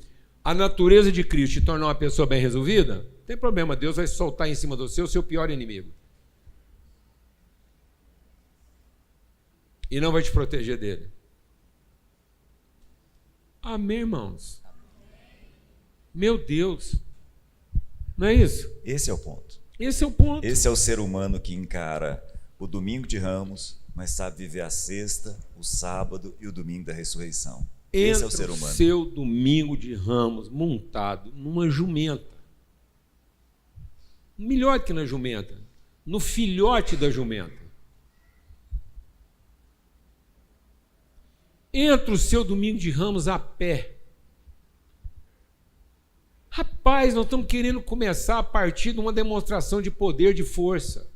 a natureza de Cristo te tornar uma pessoa bem resolvida, não tem problema, Deus vai soltar em cima do seu pior inimigo. E não vai te proteger dele. Amém, irmãos? Meu Deus. Não é isso? Esse é o ponto. Esse é o ponto. Esse é o ser humano que encara o domingo de Ramos, mas sabe viver a sexta, o sábado e o domingo da ressurreição. Esse é o ser humano. Seu domingo de Ramos montado numa jumenta. Melhor que na jumenta. No filhote da jumenta. Entra o seu domingo de Ramos a pé. Rapaz, nós estamos querendo começar a partir de uma demonstração de poder, de força.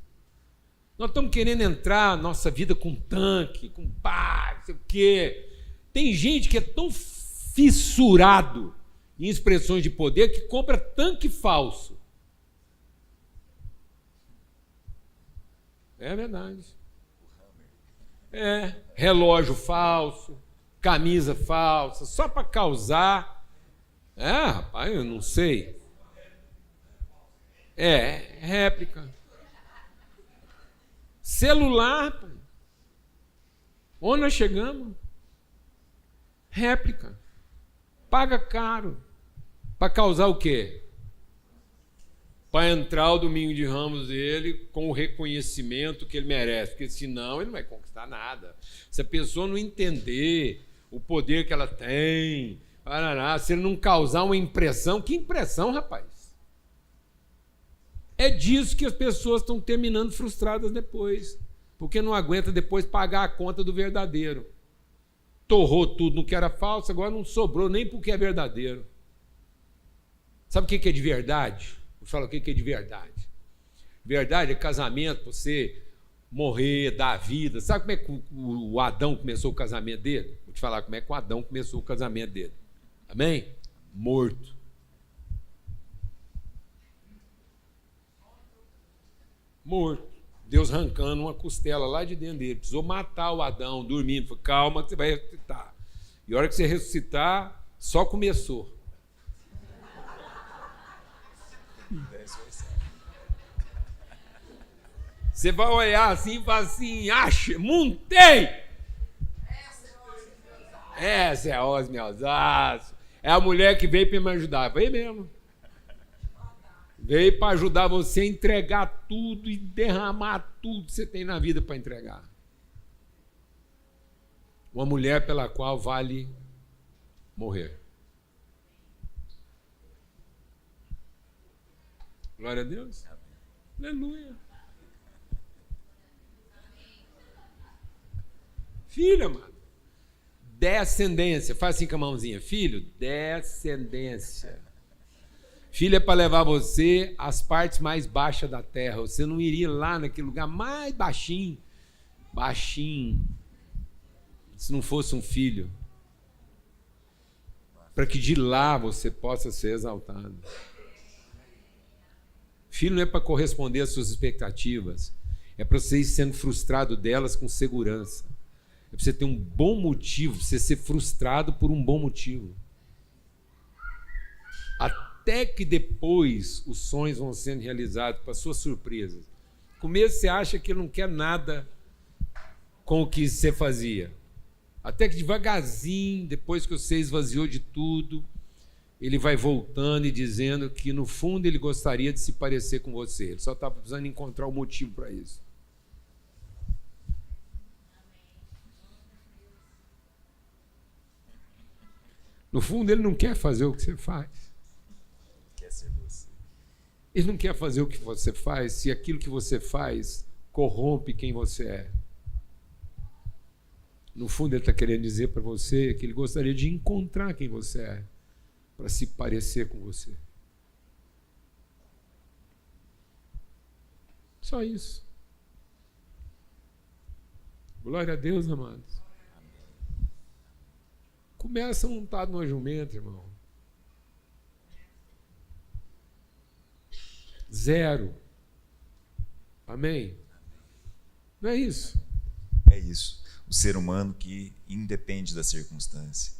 Nós estamos querendo entrar na nossa vida com tanque, com pá, não sei o quê. Tem gente que é tão fissurado em expressões de poder que compra tanque falso. É verdade. É, relógio falso, camisa falsa, só para causar. É, rapaz, eu não sei. É, réplica. Celular, pai. Onde nós chegamos? Réplica. Paga caro. Para causar o quê? Para entrar o domingo de Ramos dele com o reconhecimento que ele merece. Porque senão ele não vai conquistar nada. Se a pessoa não entender o poder que ela tem, se ele não causar uma impressão, que impressão, rapaz? É disso que as pessoas estão terminando frustradas depois, porque não aguenta depois pagar a conta do verdadeiro. Torrou tudo no que era falso, agora não sobrou nem porque é verdadeiro. Sabe o que é de verdade? Eu falo o que é de verdade. Verdade é casamento, você morrer, dar vida. Sabe como é que o Adão começou o casamento dele? Vou te falar como é que o Adão começou o casamento dele. Amém? Morto. Morto. Deus arrancando uma costela lá de dentro dele. Precisou matar o Adão, dormindo. Falei, calma que você vai ressuscitar. E a hora que você ressuscitar, só começou. Você vai olhar assim e falar assim, acha, montei! Essa é a Osme Alsace. É a mulher que veio para me ajudar. Veio mesmo. Veio para ajudar você a entregar tudo e derramar tudo que você tem na vida para entregar. Uma mulher pela qual vale morrer. Glória a Deus. Aleluia. Filho, amado. Descendência. Faz assim com a mãozinha. Filho, descendência. Filho é para levar você às partes mais baixas da terra. Você não iria lá naquele lugar mais baixinho. Baixinho. Se não fosse um filho. Para que de lá você possa ser exaltado. Filho não é para corresponder às suas expectativas. É para você ir sendo frustrado delas com segurança. É para você ter um bom motivo, para você ser frustrado por um bom motivo. Até que depois os sonhos vão sendo realizados, para sua surpresa. No começo você acha que não quer nada com o que você fazia. Até que devagarzinho, depois que você esvaziou de tudo, ele vai voltando e dizendo que no fundo ele gostaria de se parecer com você. Ele só estava precisando encontrar o motivo para isso. No fundo, ele não quer fazer o que você faz. Quer ser você. Ele não quer fazer o que você faz se aquilo que você faz corrompe quem você é. No fundo, ele está querendo dizer para você que ele gostaria de encontrar quem você é, para se parecer com você. Só isso. Glória a Deus, amados. Começa montado numa jumenta, irmão. 0. Amém? Não é isso? É isso. O ser humano que independe da circunstância.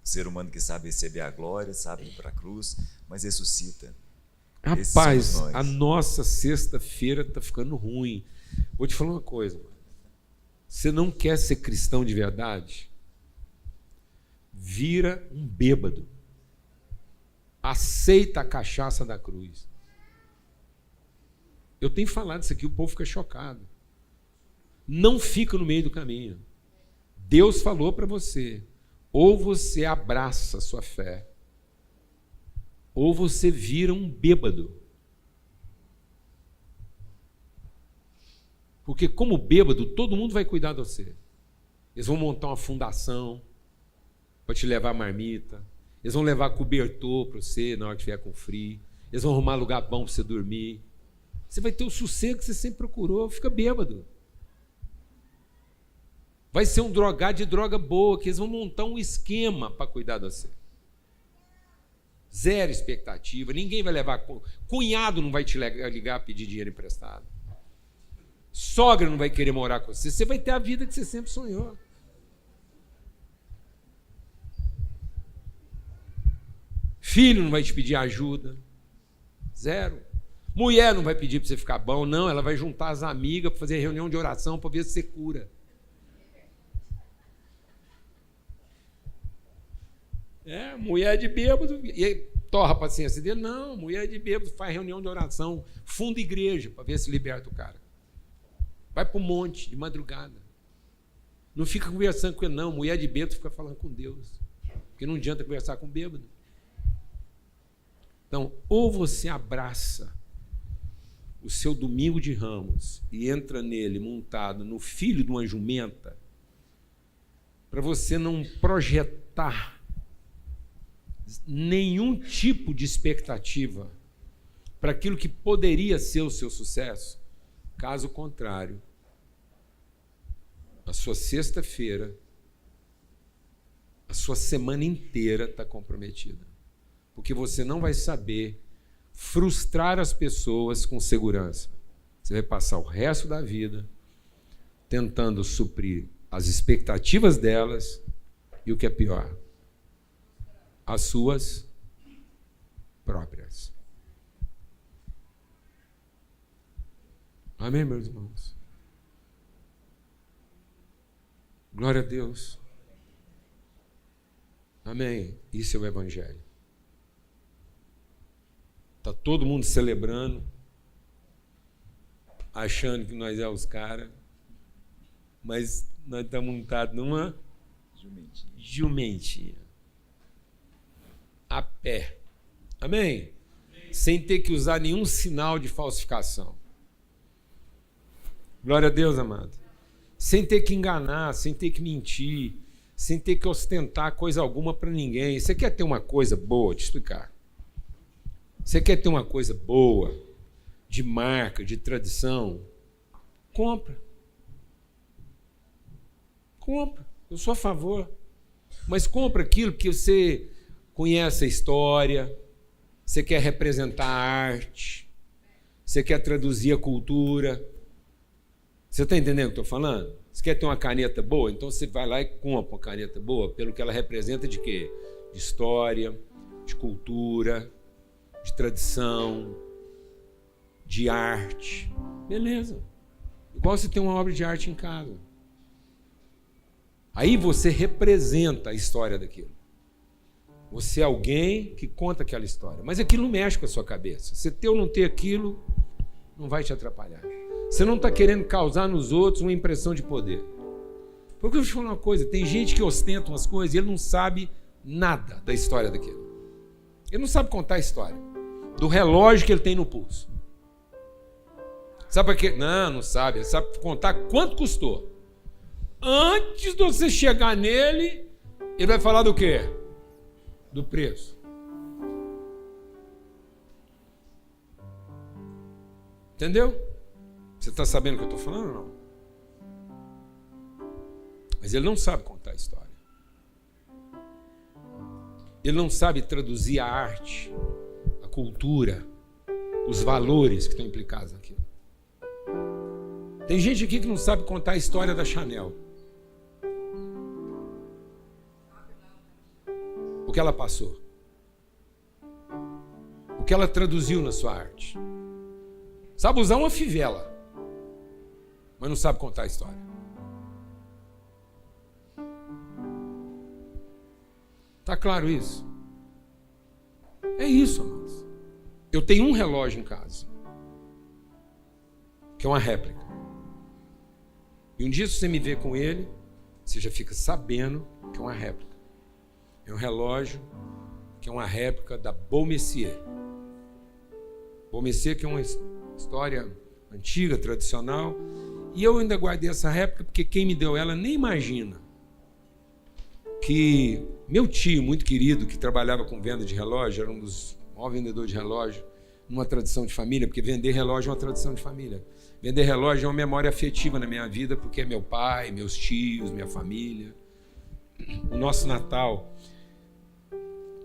O ser humano que sabe receber a glória, sabe ir para a cruz, mas ressuscita. Rapaz, a nossa sexta-feira está ficando ruim. Vou te falar uma coisa. Mano. Você não quer ser cristão de verdade? Vira um bêbado. Aceita a cachaça da cruz. Eu tenho falado isso aqui, o povo fica chocado. Não fica no meio do caminho. Deus falou para você, ou você abraça a sua fé, ou você vira um bêbado. Porque como bêbado, todo mundo vai cuidar de você. Eles vão montar uma fundação para te levar marmita. Eles vão levar cobertor para você na hora que estiver com frio. Eles vão arrumar lugar bom para você dormir. Você vai ter o sossego que você sempre procurou. Fica bêbado. Vai ser um drogado de droga boa, que eles vão montar um esquema para cuidar de você. 0 expectativa. Ninguém vai levar... Cunhado não vai te ligar a pedir dinheiro emprestado. Sogra não vai querer morar com você. Você vai ter a vida que você sempre sonhou. Filho não vai te pedir ajuda. 0. Mulher não vai pedir para você ficar bom. Não, ela vai juntar as amigas para fazer reunião de oração para ver se você cura. Mulher de bêbado. E aí, torra a paciência dele? Não, mulher de bêbado faz reunião de oração. Funda igreja para ver se liberta o cara. Vai para o monte de madrugada. Não fica conversando com ele, não. Mulher de bêbado fica falando com Deus. Porque não adianta conversar com bêbado. Então, ou você abraça o seu domingo de Ramos e entra nele montado no filho de uma jumenta, para você não projetar nenhum tipo de expectativa para aquilo que poderia ser o seu sucesso. Caso contrário, a sua sexta-feira, a sua semana inteira está comprometida. Porque você não vai saber frustrar as pessoas com segurança. Você vai passar o resto da vida tentando suprir as expectativas delas e, o que é pior, as suas próprias. Amém, meus irmãos? Glória a Deus. Amém. Isso é o Evangelho. Está todo mundo celebrando, achando que nós é os caras, mas nós estamos montados numa jumentinha. A pé. Amém? Sem ter que usar nenhum sinal de falsificação. Glória a Deus, amado. Sem ter que enganar, sem ter que mentir, sem ter que ostentar coisa alguma para ninguém. Você quer ter uma coisa boa? Vou te explicar. Você quer ter uma coisa boa, de marca, de tradição? Compra. Compra. Eu sou a favor. Mas compra aquilo que você conhece a história, você quer representar a arte, você quer traduzir a cultura. Você está entendendo o que eu estou falando? Você quer ter uma caneta boa? Então você vai lá e compra uma caneta boa, pelo que ela representa de quê? De história, de cultura, de tradição, de arte. Beleza. Igual você tem uma obra de arte em casa. Aí você representa a história daquilo. Você é alguém que conta aquela história. Mas aquilo não mexe com a sua cabeça. Você ter ou não ter aquilo, não vai te atrapalhar. Você não está querendo causar nos outros uma impressão de poder. Porque eu vou te falar uma coisa, tem gente que ostenta umas coisas e ele não sabe nada da história daquilo. Ele não sabe contar a história do relógio que ele tem no pulso. Sabe para quê? Não sabe. Ele sabe contar quanto custou. Antes de você chegar nele, ele vai falar do quê? Do preço. Entendeu? Você está sabendo o que eu estou falando ou não? Mas ele não sabe contar a história. Ele não sabe traduzir a arte, a cultura, os valores que estão implicados naquilo. Tem gente aqui que não sabe contar a história da Chanel. O que ela passou. O que ela traduziu na sua arte. Sabe usar uma fivela, mas não sabe contar a história. Tá claro isso? É isso, amados. Eu tenho um relógio em casa, que é uma réplica. E um dia, se você me vê com ele, você já fica sabendo que é uma réplica. É um relógio que é uma réplica da Baume Messier. Baume Messier, que é uma história antiga, tradicional. E eu ainda guardei essa réplica porque quem me deu ela nem imagina que meu tio, muito querido, que trabalhava com venda de relógio, era um dos maiores vendedores de relógio, numa tradição de família, porque vender relógio é uma tradição de família. Vender relógio é uma memória afetiva na minha vida, porque é meu pai, meus tios, minha família. O nosso Natal,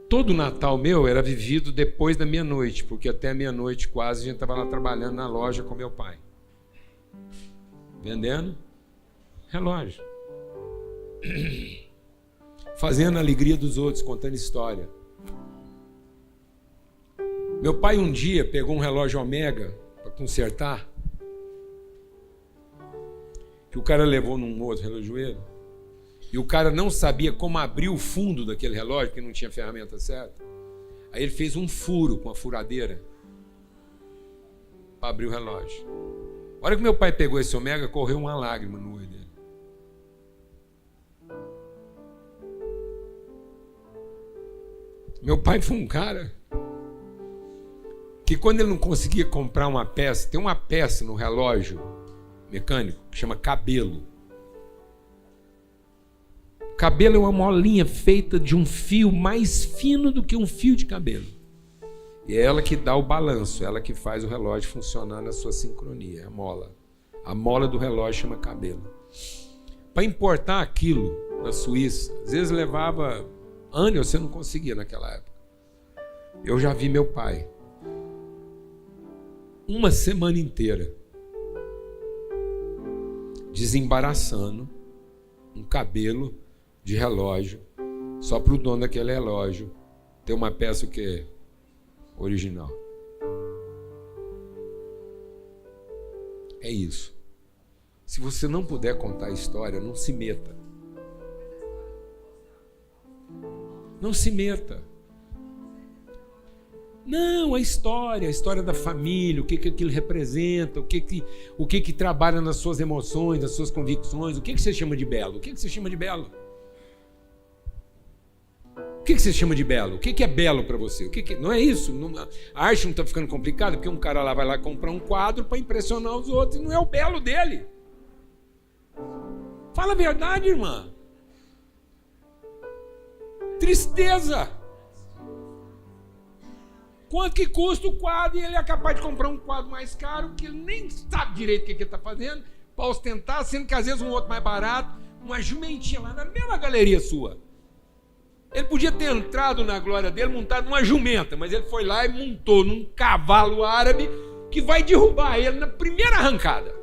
todo Natal meu era vivido depois da meia-noite, porque até meia-noite quase a gente estava lá trabalhando na loja com meu pai. Vendendo relógio. Fazendo a alegria dos outros, contando história. Meu pai um dia pegou um relógio Omega para consertar, que o cara levou num outro relojoeiro, e o cara não sabia como abrir o fundo daquele relógio, porque não tinha ferramenta certa. Aí ele fez um furo com a furadeira para abrir o relógio. A hora que meu pai pegou esse Omega, correu uma lágrima no olho dele. Meu pai foi um cara que, quando ele não conseguia comprar uma peça, tem uma peça no relógio mecânico que chama cabelo. Cabelo é uma molinha feita de um fio mais fino do que um fio de cabelo. E é ela que dá o balanço, ela que faz o relógio funcionar na sua sincronia, a mola. A mola do relógio chama cabelo. Para importar aquilo na Suíça, às vezes levava anos, você não conseguia naquela época. Eu já vi meu pai uma semana inteira desembaraçando um cabelo de relógio só para o dono daquele relógio ter uma peça que é original. É isso. Se você não puder contar a história, não se meta. Não se meta. Não, a história da família, o que aquilo representa, o que trabalha nas suas emoções, nas suas convicções, o que você chama de belo? O que você chama de belo? O que você chama de belo? O que é belo para você? Não é isso? A arte não está ficando complicada porque um cara lá vai lá comprar um quadro para impressionar os outros e não é o belo dele. Fala a verdade, irmã. Tristeza. Quanto que custa o quadro e ele é capaz de comprar um quadro mais caro que ele nem sabe direito o que ele está fazendo para ostentar, sendo que às vezes um outro mais barato, uma jumentinha lá na mesma galeria sua. Ele podia ter entrado na glória dele montado numa jumenta, mas ele foi lá e montou num cavalo árabe que vai derrubar ele na primeira arrancada.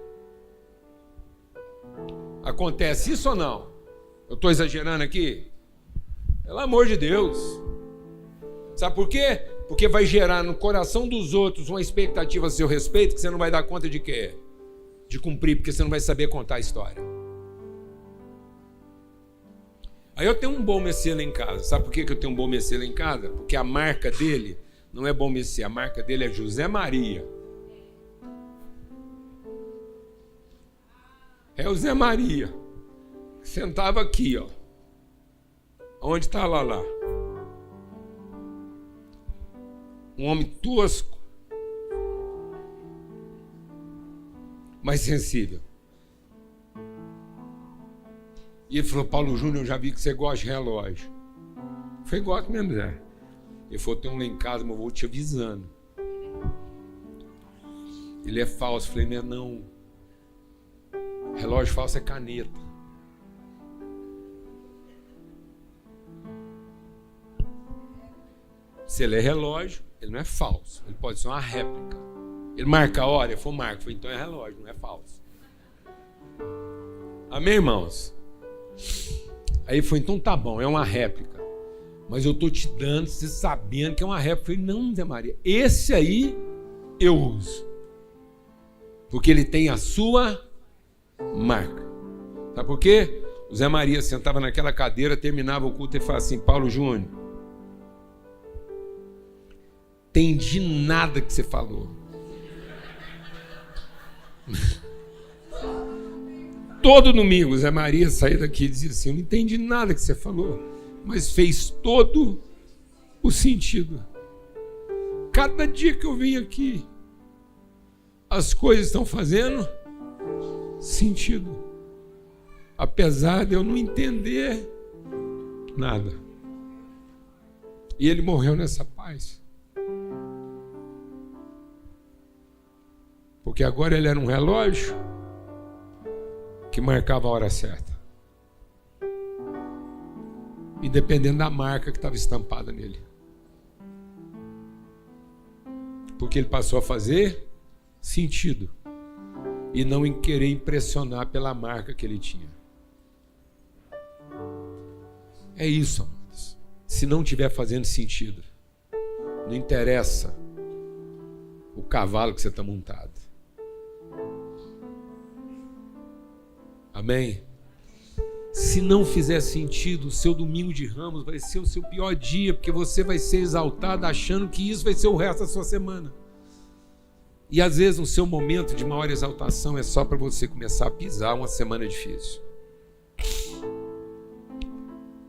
Acontece isso ou não? Eu estou exagerando aqui? Pelo amor de Deus. Sabe por quê? Porque vai gerar no coração dos outros uma expectativa a seu respeito que você não vai dar conta de quê? De cumprir, porque você não vai saber contar a história. Aí eu tenho um Baume Messier lá em casa. Sabe por que eu tenho um Baume Messier lá em casa? Porque a marca dele não é Baume Messier, a marca dele é José Maria. É o Zé Maria. Sentava aqui, ó. Onde está lá? Um homem tosco, mas sensível. E ele falou: Paulo Júnior, eu já vi que você gosta de relógio. Eu falei: gosto mesmo, Zé. Ele falou: tem um lá em casa, mas eu vou te avisando. Ele é falso. Eu falei: não é não. Relógio falso é caneta. Se ele é relógio, ele não é falso. Ele pode ser uma réplica. Ele marca a hora, eu falei: marca. Eu falei: então é relógio, não é falso. Amém, irmãos? Aí ele falou: então tá bom, é uma réplica. Mas eu tô te dando, você sabendo que é uma réplica. Eu falei: não, Zé Maria, esse aí eu uso. Porque ele tem a sua marca. Sabe por quê? O Zé Maria sentava naquela cadeira, terminava o culto e falava assim: Paulo Júnior, entendi nada que você falou. Todo domingo o Zé Maria saía daqui e dizia assim: eu não entendi nada que você falou, mas fez todo o sentido. Cada dia que eu vim aqui, as coisas estão fazendo sentido, apesar de eu não entender nada. E ele morreu nessa paz. Porque agora ele era um relógio que marcava a hora certa. E dependendo da marca que estava estampada nele. Porque ele passou a fazer sentido. E não em querer impressionar pela marca que ele tinha. É isso, amados. Se não estiver fazendo sentido, não interessa o cavalo que você está montado. Amém? Se não fizer sentido, o seu domingo de Ramos vai ser o seu pior dia, porque você vai ser exaltado achando que isso vai ser o resto da sua semana. E às vezes o seu momento de maior exaltação é só para você começar a pisar uma semana difícil.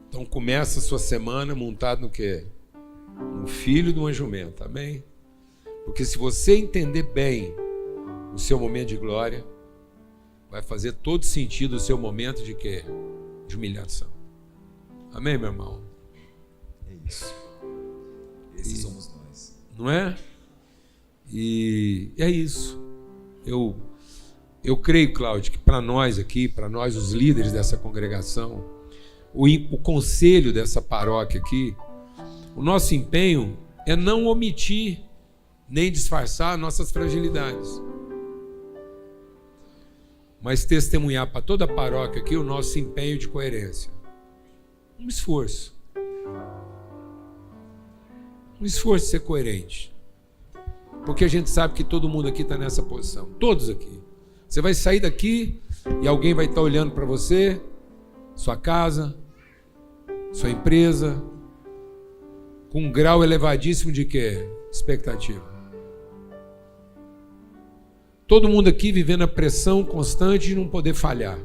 Então começa a sua semana montado no quê? No filho de uma jumenta, amém? Porque se você entender bem o seu momento de glória, vai fazer todo sentido o seu momento de quê? De humilhação. Amém, meu irmão? É isso. Esses somos nós. Não é? E é isso. Eu creio, Cláudio, que para nós aqui, para nós os líderes dessa congregação, o conselho dessa paróquia aqui, o nosso empenho é não omitir nem disfarçar nossas fragilidades, mas testemunhar para toda a paróquia aqui o nosso empenho de coerência. Um esforço de ser coerente. Porque a gente sabe que todo mundo aqui está nessa posição. Todos aqui. Você vai sair daqui e alguém vai estar olhando para você, sua casa, sua empresa, com um grau elevadíssimo de quê? Expectativa. Todo mundo aqui vivendo a pressão constante de não poder falhar.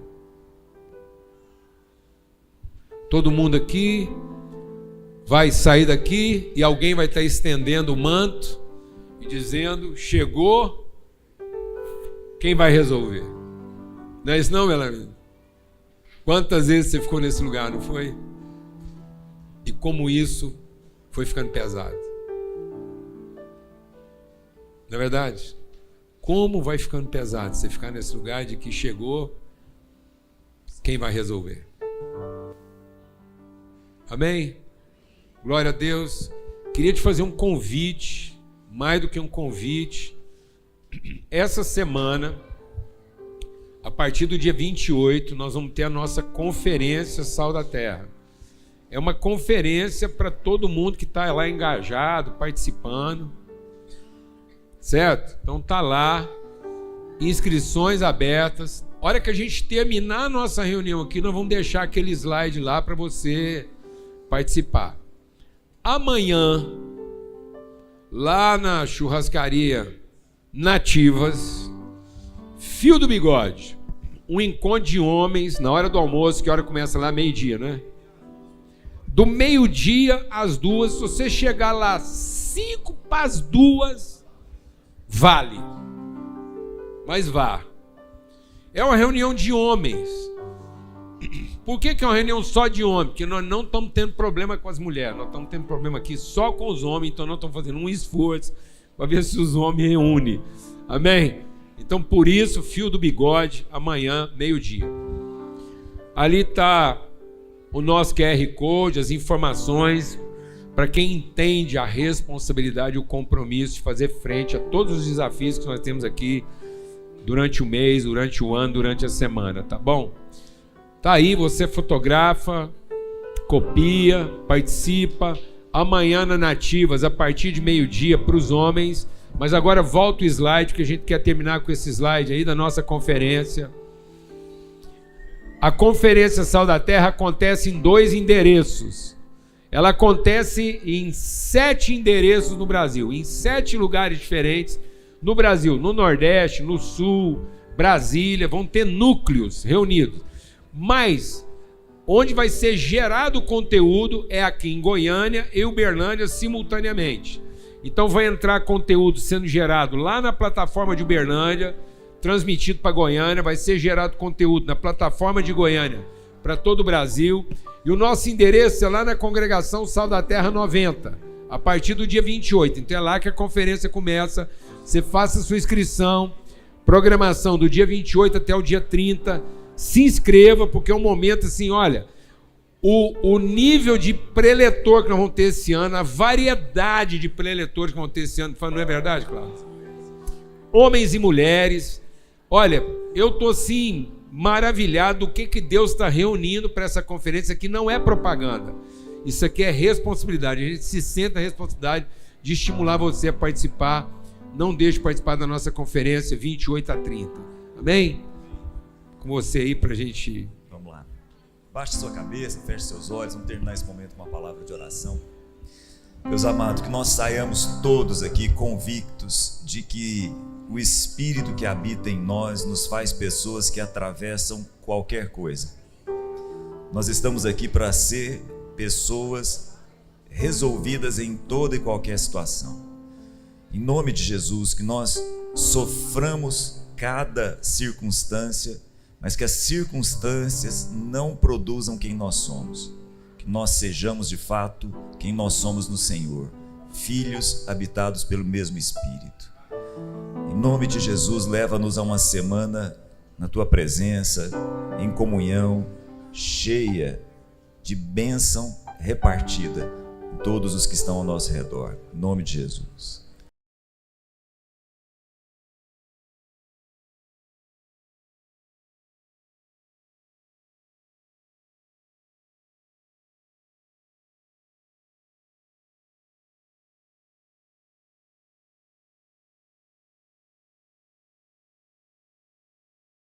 Todo mundo aqui vai sair daqui e alguém vai estar estendendo o manto e dizendo: chegou, quem vai resolver? Não é isso não, meu amigo? Quantas vezes você ficou nesse lugar, não foi? E como isso foi ficando pesado. Não é verdade? Como vai ficando pesado você ficar nesse lugar de que chegou, quem vai resolver? Amém? Glória a Deus. Queria te fazer um convite, mais do que um convite. Essa semana, a partir do dia 28, nós vamos ter a nossa conferência Sal da Terra. É uma conferência para todo mundo que está lá engajado, participando. Certo? Então está lá, inscrições abertas. A hora que a gente terminar a nossa reunião aqui, nós vamos deixar aquele slide lá para você participar. Amanhã, lá na churrascaria Nativas, Fio do Bigode, um encontro de homens na hora do almoço, que hora começa lá? Meio-dia, né? Do meio-dia às 2, se você chegar lá 5 para as 2, vale. Mas vá. É uma reunião de homens Por que é uma reunião só de homens? Porque nós não estamos tendo problema com as mulheres, nós estamos tendo problema aqui só com os homens, então nós estamos fazendo um esforço para ver se os homens reúnem. Amém? Então, por isso, Fio do Bigode, amanhã, meio-dia. Ali está o nosso QR Code, as informações, para quem entende a responsabilidade e o compromisso de fazer frente a todos os desafios que nós temos aqui durante o mês, durante o ano, durante a semana, tá bom? Tá aí, você fotografa, copia, participa. Amanhã na Nativas, a partir de meio-dia, para os homens. Mas agora volta o slide, que a gente quer terminar com esse slide aí da nossa conferência. A Conferência Sal da Terra acontece em 2 endereços. Ela acontece em 7 endereços no Brasil, em 7 lugares diferentes no Brasil, no Nordeste, no Sul, Brasília, vão ter núcleos reunidos. Mas onde vai ser gerado o conteúdo é aqui em Goiânia e Uberlândia simultaneamente. Então vai entrar conteúdo sendo gerado lá na plataforma de Uberlândia, transmitido para Goiânia, vai ser gerado conteúdo na plataforma de Goiânia para todo o Brasil. E o nosso endereço é lá na Congregação Sal da Terra 90, a partir do dia 28. Então é lá que a conferência começa. Você faça a sua inscrição, programação do dia 28 até o dia 30. Se inscreva, porque é um momento assim, olha, o nível de preletor que nós vamos ter esse ano, a variedade de preletores que vão ter esse ano, não é verdade, Cláudio? Homens e mulheres. Olha, eu estou assim, maravilhado do que Deus está reunindo para essa conferência, que não é propaganda. Isso aqui é responsabilidade. A gente se sente a responsabilidade de estimular você a participar. Não deixe de participar da nossa conferência 28 a 30. Amém? Com você aí para a gente... Vamos lá. Baixe sua cabeça, feche seus olhos. Vamos terminar esse momento com uma palavra de oração. Meus amados, que nós saiamos todos aqui convictos de que o Espírito que habita em nós nos faz pessoas que atravessam qualquer coisa. Nós estamos aqui para ser pessoas resolvidas em toda e qualquer situação. Em nome de Jesus, que nós soframos cada circunstância, mas que as circunstâncias não produzam quem nós somos. Que nós sejamos de fato quem nós somos no Senhor, filhos habitados pelo mesmo Espírito. Em nome de Jesus, leva-nos a uma semana na Tua presença, em comunhão, cheia de bênção repartida em todos os que estão ao nosso redor. Em nome de Jesus.